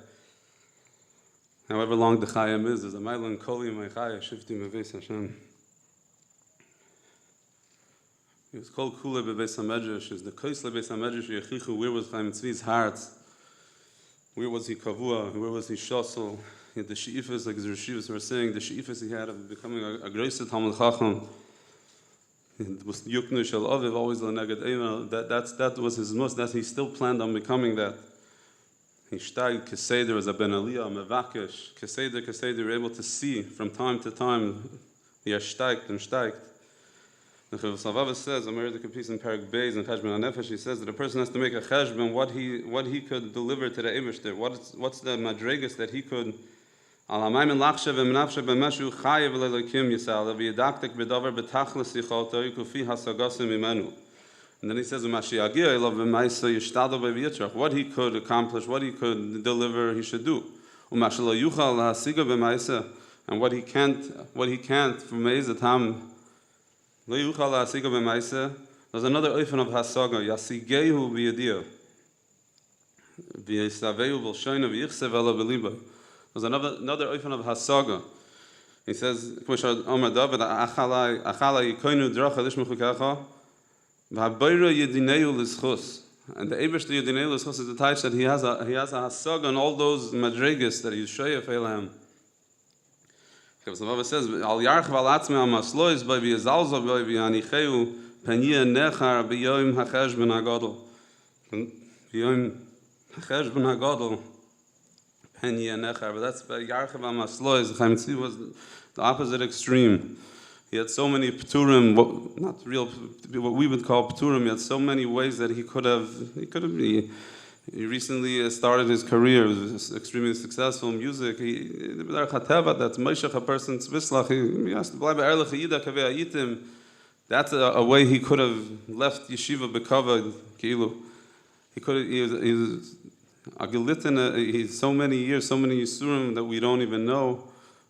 However long the Chayim is, there's a mile in Kol Yom Chaya Shifti Beveis Hashem. He was called Kule Bebeis HaMedrash. Is the Koisle Beis HaMedrash Yechichu. Where was Chaim Tzvi's heart? Where was he Kavua? Where was he Shosel? He had the She'ifas, like the Rishivas were saying, the She'ifas he had of becoming a Greaser Talmud Chacham. It was Yuknu Shel Aviv, always L'neged Eimel. That was his most. That he still planned on becoming that. He steigt Keseder as a Ben Aliyah, Mevakesh. Keseder, you're able to see from time to time. He steigt and steigt. The Chavavah says, American piece in Parak Beis and Cheshbon HaNefesh, he says that a person has to make a cheshbon what he could deliver to the Eibishter. What's the madregas that he could? And then he says, what he could accomplish, what he could deliver, he should do. And what he can't from Eizatam. There's another orphan of Hasaga, Yasigehu v'yadia. V'yisavehu v'lshoina v'yichsev ela b'liba. There's another orphan of Hasaga. He says, Omer David, Achala yikoinu dracha lishmechu kecha, v'habayra yedineu l'schus. And the Eibishter yedineu l'schus is the type that he has a Hasaga on all those madregas that he's shoyef elam. Because the Bible says, "Al yarch v'alatzme amaslois by v'yazalza by v'yanicheu peniyah nechar b'yoyim hacheshbon hagadol." B'yoyim hacheshbon hagadol peniyah nechar. But that's by yarch v'amaslois. Chaim Tzvi was the opposite extreme. He had so many pturim, not real, what we would call pturim. He had so many ways that he could have. He recently started his career. He was extremely successful in music. That's Moshe, a person's Vislach. He has to bleibe ehrlich Yida kaveh ayitim. That's a way he could have left yeshiva bekavod. He could. He was a gelitin. He's so many years, so many yisurim that we don't even know.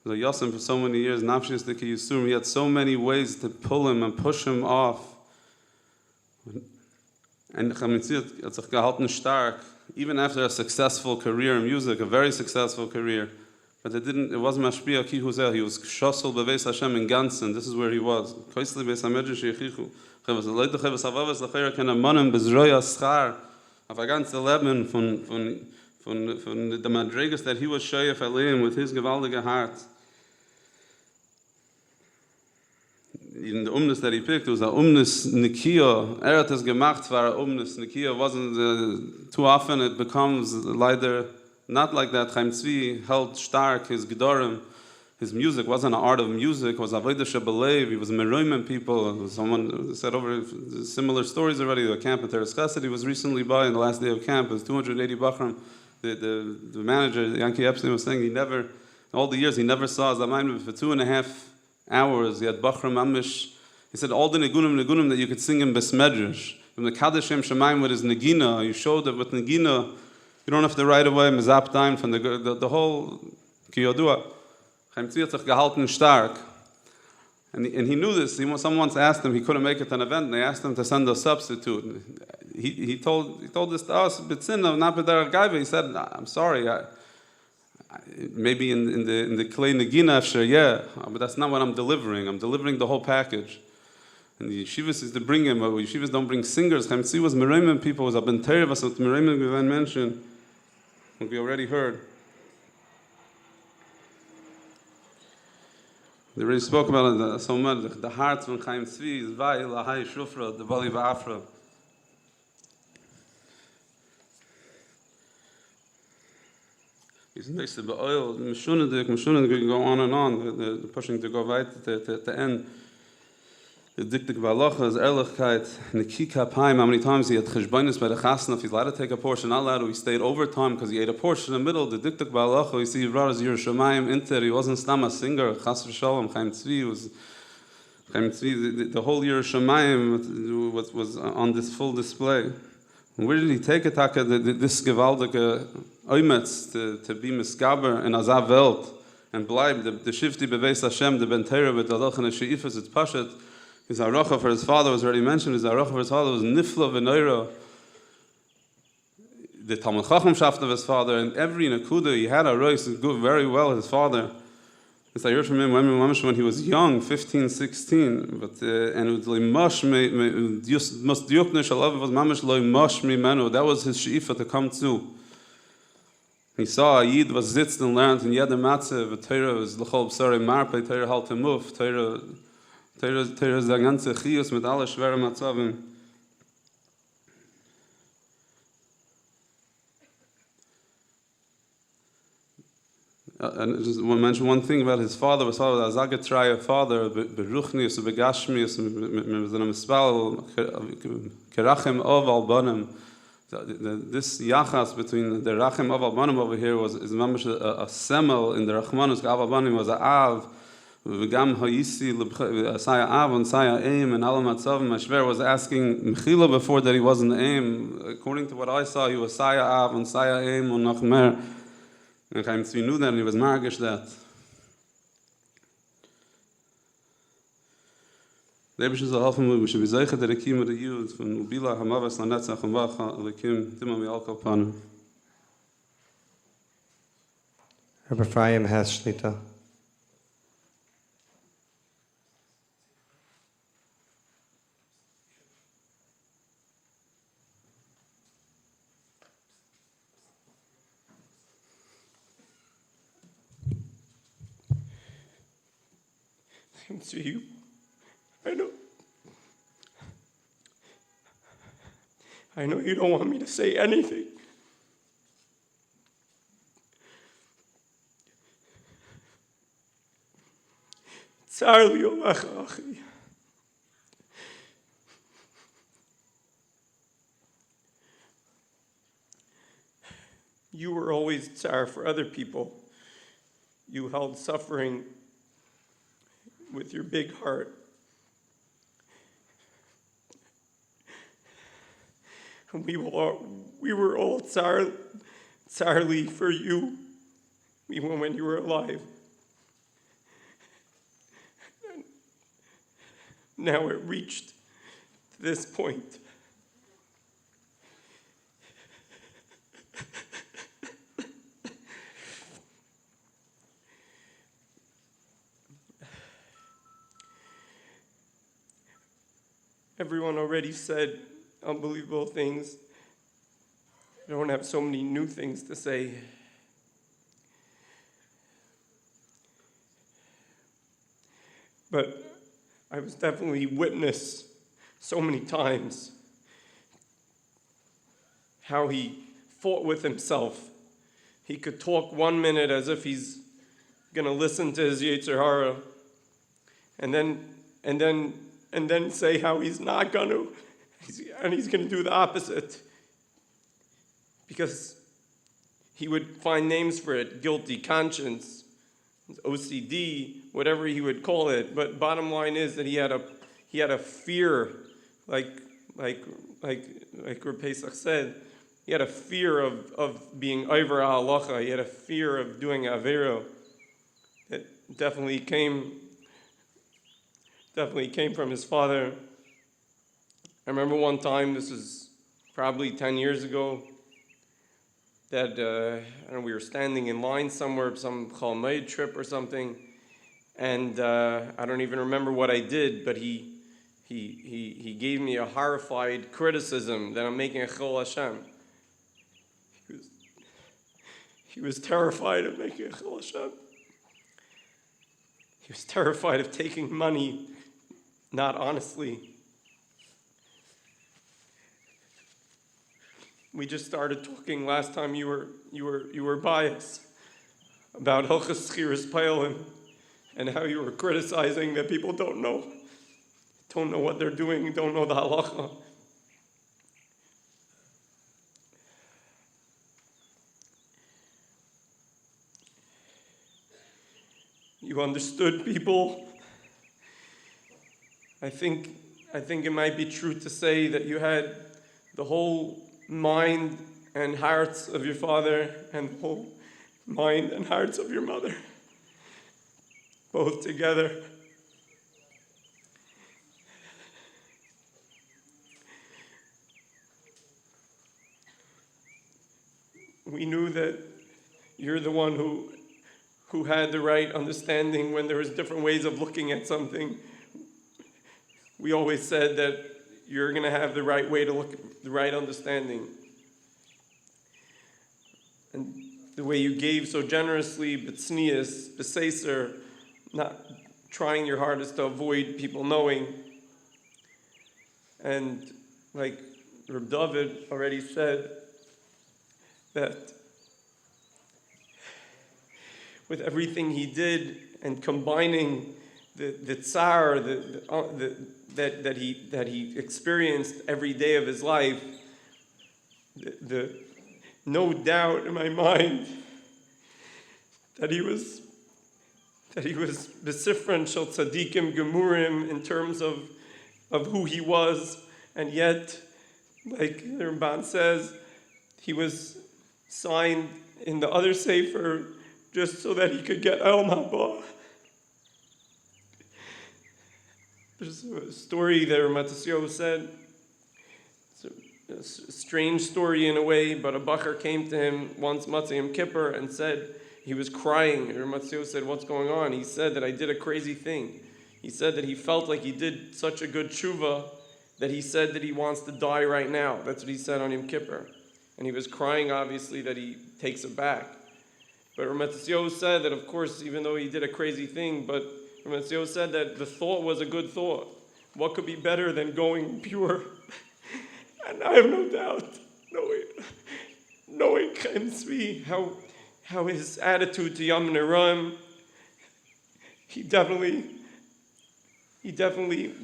He was a yasam for so many years. Nafshis deki yisurim. He had so many ways to pull him and push him off. And Chaim Tzvi hat sich gehalten stark, even after a successful career in music, a very successful career. But it wasn't mashpia ki huzel. He was shosel beveis Hashem in Gansen. This is where he was. Koisli beis hamedrash yechichu. Chavas leute chavas avavas lachera ken amanim bezroya schar. Auf a ganze Leben von the madregas that he was shoyef aleim with his gewaltige heart. In the umnis that he picked, it was a umnis nikia. Hat es gemacht for a umnis nikia. Wasn't too often it becomes leider not like that. Chaim Tzvi held stark his gedorim. His music wasn't an art of music. It was avodah shebelev. He was meroimim people. Someone said over similar stories already. The camp at Teres Chesed he was recently by in the last day of camp. It was 280 bachram. the manager, Yankee Epstein, was saying he never, all the years, he never saw Zamayim for 2.5 hours. He had Bachram Amish. He said all the Negunim that you could sing in Besmedrash. From the Kadeshim Shemaim with his Negina, you showed that with Negina, you don't have to right away, Mezap time, from the whole Kiyodua. Chaim Tzvi hat sich gehalten stark. And he knew this. Someone once asked him, he couldn't make it to an event, and they asked him to send a substitute. He told this to us, B'tzina, not B'derech Gaiva. He said, I'm sorry, maybe in the Klei Negina, after, yeah, but that's not what I'm delivering. I'm delivering the whole package. And the yeshivas is to bring him, but yeshivas don't bring singers. Chaim Tzvi was Mereimim people, was Aben Tereh, was Mereimim we mentioned, what we already heard. They already spoke about it so much. The heart from Chaim Tzvi is Vai, Lahai, Shufra, the Bali Va'afra. He's nice to oil, Meshunadik, can go on and on. They're pushing to go right to end. The diktik ba'alacha is ehrlichkeit, nekika paim, how many times he had cheshbonis by the chasna, if he's allowed to take a portion, not allowed to, he stayed overtime because he ate a portion in the middle. The diktik ba'alacha, you see, brothers, Yerushalayim, Inter, he wasn't stam a singer, chas v'shalom, Chaim Tzvi was, the whole Yerushalayim was on this full display. And where did he take it, this gewaltige oimetz, to be miskaber in azav welt, and bleib, the shifti beveis Hashem, the bentera, with the alach and the she'ifas, it's pashat. His aracha for his father was already mentioned. His aracha for his father was nifla v'noira. The Talmud Chacham shaft of his father, and every nakuda he had a rois good very well. His father. I heard from him when he was young, 15, 16. But and it was like mush must diuknish alav was mamish loy mush mimenu. That was his sheifa to come to. He saw a yid was sitzt and learned, and yed a matzah v'teira was l'chol b'sarei marpei teira halt to move teira. Teira ist der ganze Chius mit alle schweren Matzavim. And I just want to mention one thing about his father. His father was a Zagetraya father, Beruchnius, Begashmius, Mispal, Kerachim of Albanim. This yachas between the Rachim of Albanim over here is a semel in the Rachmanus Albanim was a Av. V'gam ha'yisi Saya Av and Saya Aim and Alam Matzavim. Mashver was asking Mechila before that he wasn't Aim. According to what I saw, he was Saya Av and Saya Aim and Nachmer. And Chaim Tzvi knew that and he was margish that. The Ebrish is a halfim, we should be zeichet der Rekim of the Yud from Ubila Hamavas Lanetzach and Vacha Lekim Timam Yalkal Panu. Rabbi Ephraim has Shlita. To you, I know you don't want me to say anything. Tsar li olecha achi. You were always tsar for other people. You held suffering with your big heart. And we were all tsarly for you, even when you were alive. And now it reached to this point. Everyone already said unbelievable things. I don't have so many new things to say. But I was definitely witness so many times how he fought with himself. He could talk 1 minute as if he's going to listen to his Yetzer Hara, and then say how he's not going to, and he's going to do the opposite. Because he would find names for it: guilty conscience, OCD, whatever he would call it. But bottom line is that he had a fear, like Reb Pesach said, he had a fear of being over halacha. He had a fear of doing avero. That definitely came from his father. I remember one time, this is probably 10 years ago, that I don't know, we were standing in line somewhere, some Chol Moed trip or something, and I don't even remember what I did, but he gave me a horrified criticism that I'm making a Chol Hashem. He was terrified of making a Chol Hashem. He was terrified of taking money not honestly. We just started talking last time you were biased about Hilchos Schiras Peilim and how you were criticizing that people don't know what they're doing, don't know the halacha. You understood people. I think it might be true to say that you had the whole mind and hearts of your father and the whole mind and hearts of your mother, both together. We knew that you're the one who had the right understanding when there was different ways of looking at something. We always said that you're going to have the right way to look, the right understanding. And the way you gave so generously, b'tznius, b'seiser, not trying your hardest to avoid people knowing. And like Reb David already said, that with everything he did and combining the tsar that he experienced every day of his life, the no doubt in my mind that he was besifran shel tzadikim gemurim in terms of who he was, and yet, like the Ramban says, he was signed in the other sefer just so that he could get El Mabah. There's a story that Ramatasio said. It's a strange story in a way, but a bacher came to him once, Matzah Yom Kippur, and said he was crying. And Ramatasio said, "What's going on?" He said that I did a crazy thing. He said that he felt like he did such a good tshuva that he said that he wants to die right now. That's what he said on Yom Kippur. And he was crying, obviously, that he takes it back. But Ramatasio said that, of course, even though he did a crazy thing, but Ramatasio said that the thought was a good thought. What could be better than going pure? And I have no doubt, knowing Chaim Tzvi, how his attitude to Yom Neram, he definitely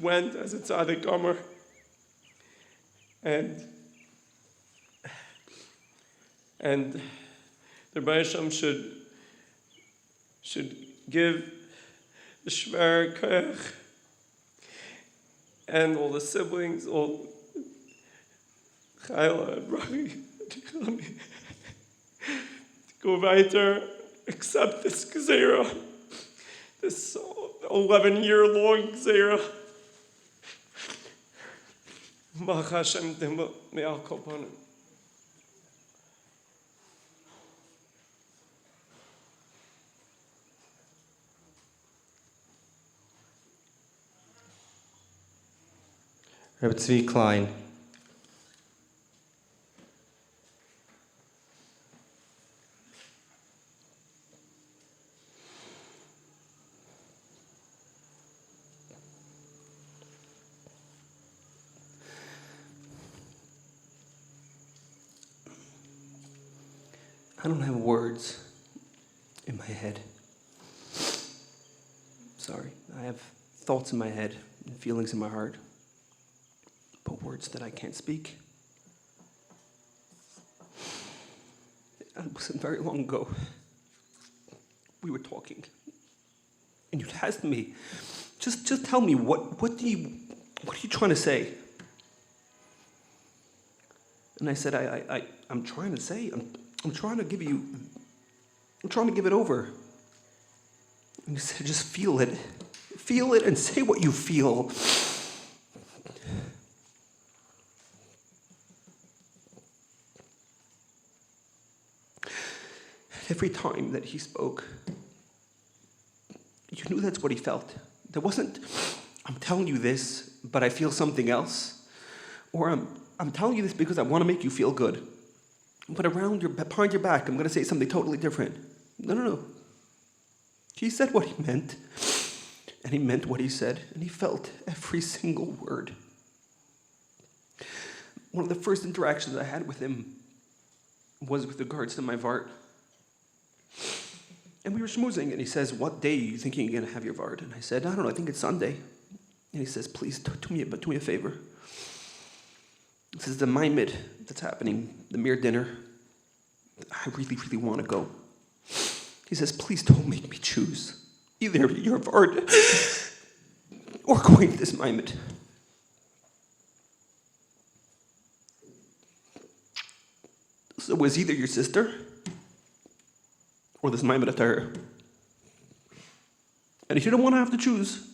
went as a tzaddik gomer. And the Rebbe Hashem should give the Shver Koach and all the siblings, all Chayla, Brachi, to go weiter, accept this Gezerah, this 11-year-long Gezerah. Baruch Hashem me'al kol panim. Rebbe Tzvi Klein. I don't have words in my head. Sorry. I have thoughts in my head and feelings in my heart, but words that I can't speak. And it wasn't very long ago. We were talking. And you'd asked me, just tell me, what are you trying to say? And I said, I'm trying to say, I'm trying to give it over. And he said, just feel it and say what you feel. Every time that he spoke, you knew that's what he felt. There wasn't, I'm telling you this, but I feel something else. Or I'm telling you this because I want to make you feel good. But behind your back, I'm going to say something totally different. No. He said what he meant, and he meant what he said, and he felt every single word. One of the first interactions I had with him was with regards to my vart. And we were schmoozing, and he says, what day are you thinking you're going to have your vart? And I said, I don't know, I think it's Sunday. And he says, please, do me a favor. He says, the maimed that's happening, the mere dinner, I really, really want to go. He says, please don't make me choose either your vart or going to this maimed. So it was either your sister or this maimed attire. And he didn't want to have to choose.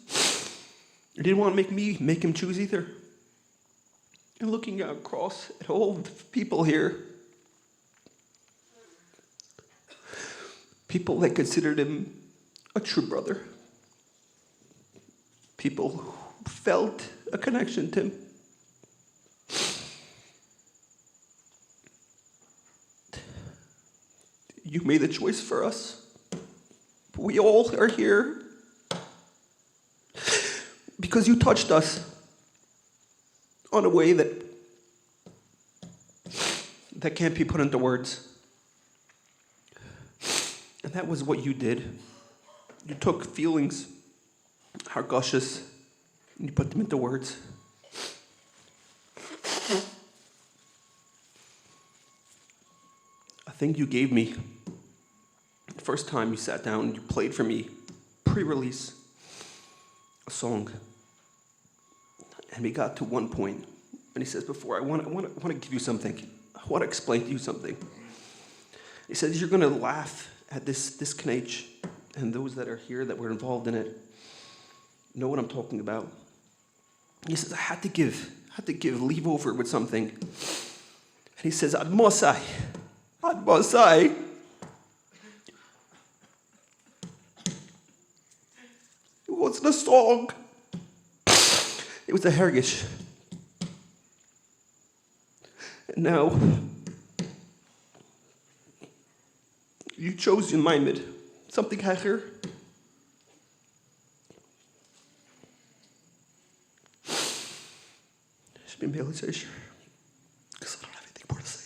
He didn't want to make him choose either. And looking across at all the people here, people that considered him a true brother, people who felt a connection to him. You made the choice for us. We all are here because you touched us on a way that can't be put into words. And that was what you did. You took feelings, hargushes, and you put them into words. A thing you gave me the first time you sat down and you played for me, pre-release, a song. And we got to one point, and he says, before I want to give you something. I want to explain to you something. He says, you're going to laugh at this knach, and those that are here that were involved in it know what I'm talking about. He says, I had to give, leave over with something. And he says, Ad Mosai. It wasn't a song. It was a hergish. And now, you chose in my mid something hecher. Should be able to say, because I don't have anything more to say.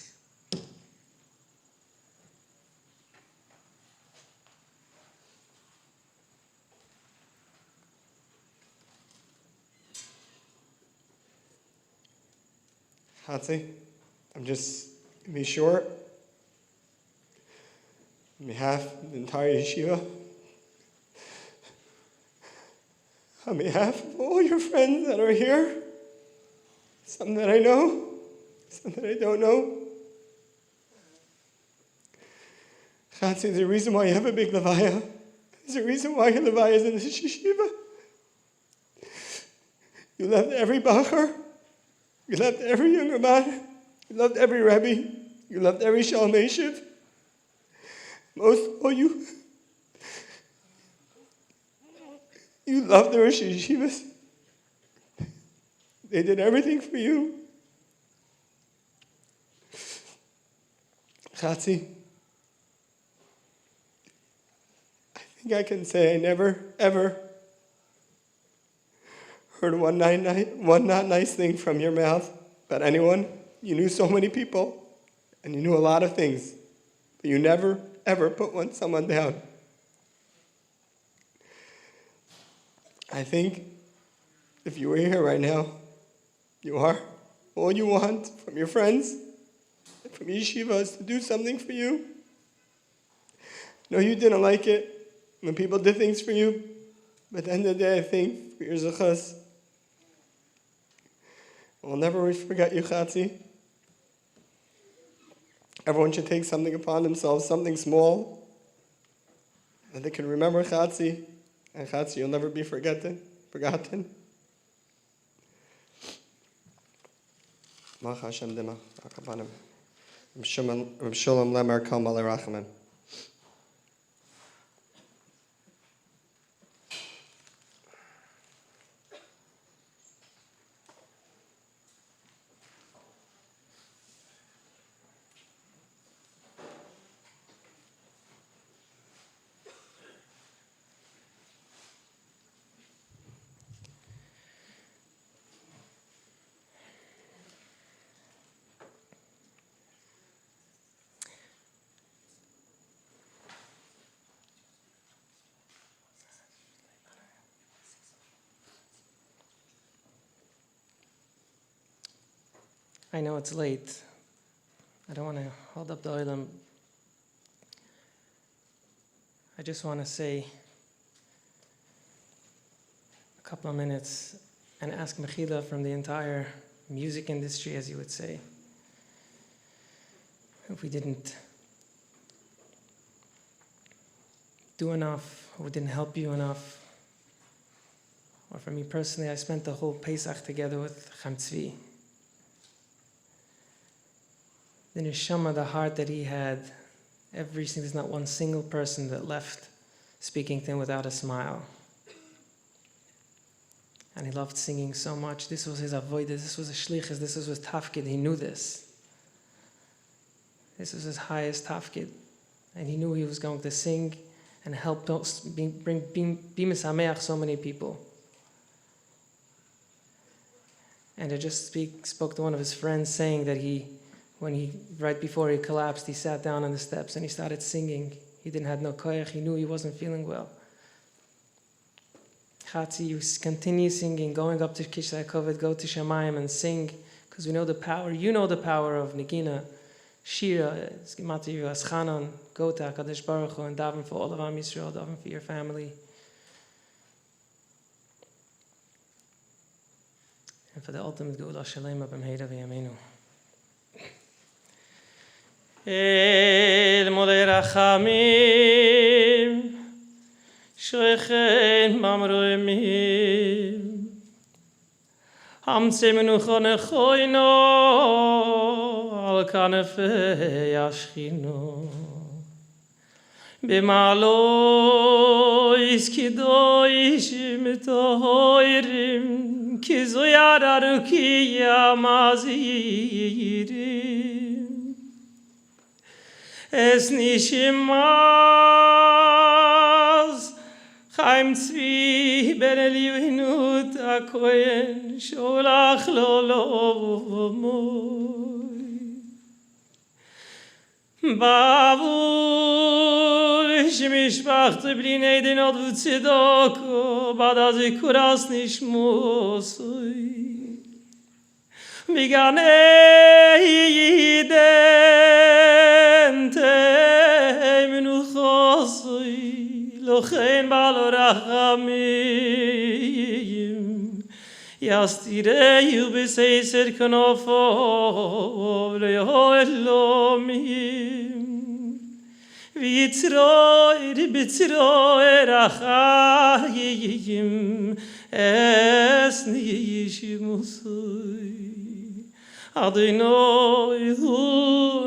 Chatzi, I'm just to be short. On behalf of the entire yeshiva, on behalf of all your friends that are here, some that I know, some that I don't know. Chatzi, there's a reason why you have a big Levaya. There's a reason why your Levaya is in this yeshiva. You loved every bacher. You loved every young man. You loved every Rebbe. You loved every Shalom Eshiv. Most of all, you loved the Rosh Yeshivas. They did everything for you. Chatzi, I think I can say I never, ever heard one not nice thing from your mouth about anyone. You knew so many people, and you knew a lot of things, but you never, ever put someone down. I think if you were here right now, you are. All you want from your friends, from yeshiva is to do something for you, No, you didn't like it when people did things for you, but at the end of the day, I think for your zechus, we'll never forget you, Chatzi. Everyone should take something upon themselves, something small, that they can remember Chatzi, and Chatzi, you'll never be forgotten. Mach Hashem dima, akabanim. Shalom lemer kol malei rachamim. I know it's late. I don't want to hold up the oilam. I just want to say a couple of minutes and ask mechila from the entire music industry, as you would say. If we didn't do enough, or we didn't help you enough, or for me personally, I spent the whole Pesach together with Chaim Tzvi. The neshama, the heart that he had, there's not one single person that left speaking to him without a smile. And he loved singing so much. This was his avodah, this was a shlichus, this was his tafkid. He knew this. This was his highest tafkid. And he knew he was going to sing and help be misameach so many people. And I just spoke to one of his friends saying that right before he collapsed, he sat down on the steps and he started singing. He didn't have no koyach. He knew he wasn't feeling well. Chatzi, you continue singing, going up to Kishlei Kovet, go to Shemayim and sing, because we know the power. You know the power of Nigina, Shira, Skimati Aschanon, go to HaKadosh Baruch Hu and daven for all of Am Yisrael, daven for your family. And for the ultimate Geula Shalema B'mheira V'yameinu. El Molei Rachamim Shoechen Mamroimim Hamtzemenu Chonechoino Al Kanefei Ashchino B'malois Kidoishim Tohoirim Kizoyar Arukiya Mazirim Es nishimaz Chaim Tzvi ben Eliyahu HaKohen Sholach lo moy Bavur shemishpacht bli neidinot v'tzedoko Bad hazikuras nishmosoi Viganei Lochen balo rachamim Yastireyu b'seiser kanofo Le'olomim V'yitzroir b'tzroir achayim Esni yishimusoi Adonai hu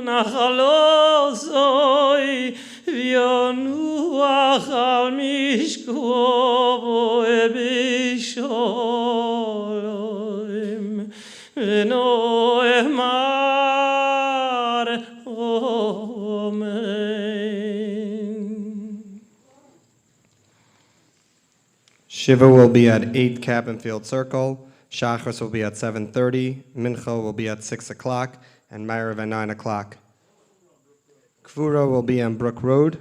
nachalosoi V'yonuach al mishkovo ebisholim V'noemar Amen. Shiva will be at 8 Cabin Field Circle. Shachris will be at 7:30. Mincha will be at 6 o'clock. And Ma'ariv at 9 o'clock. Kvura will be on Brook Road.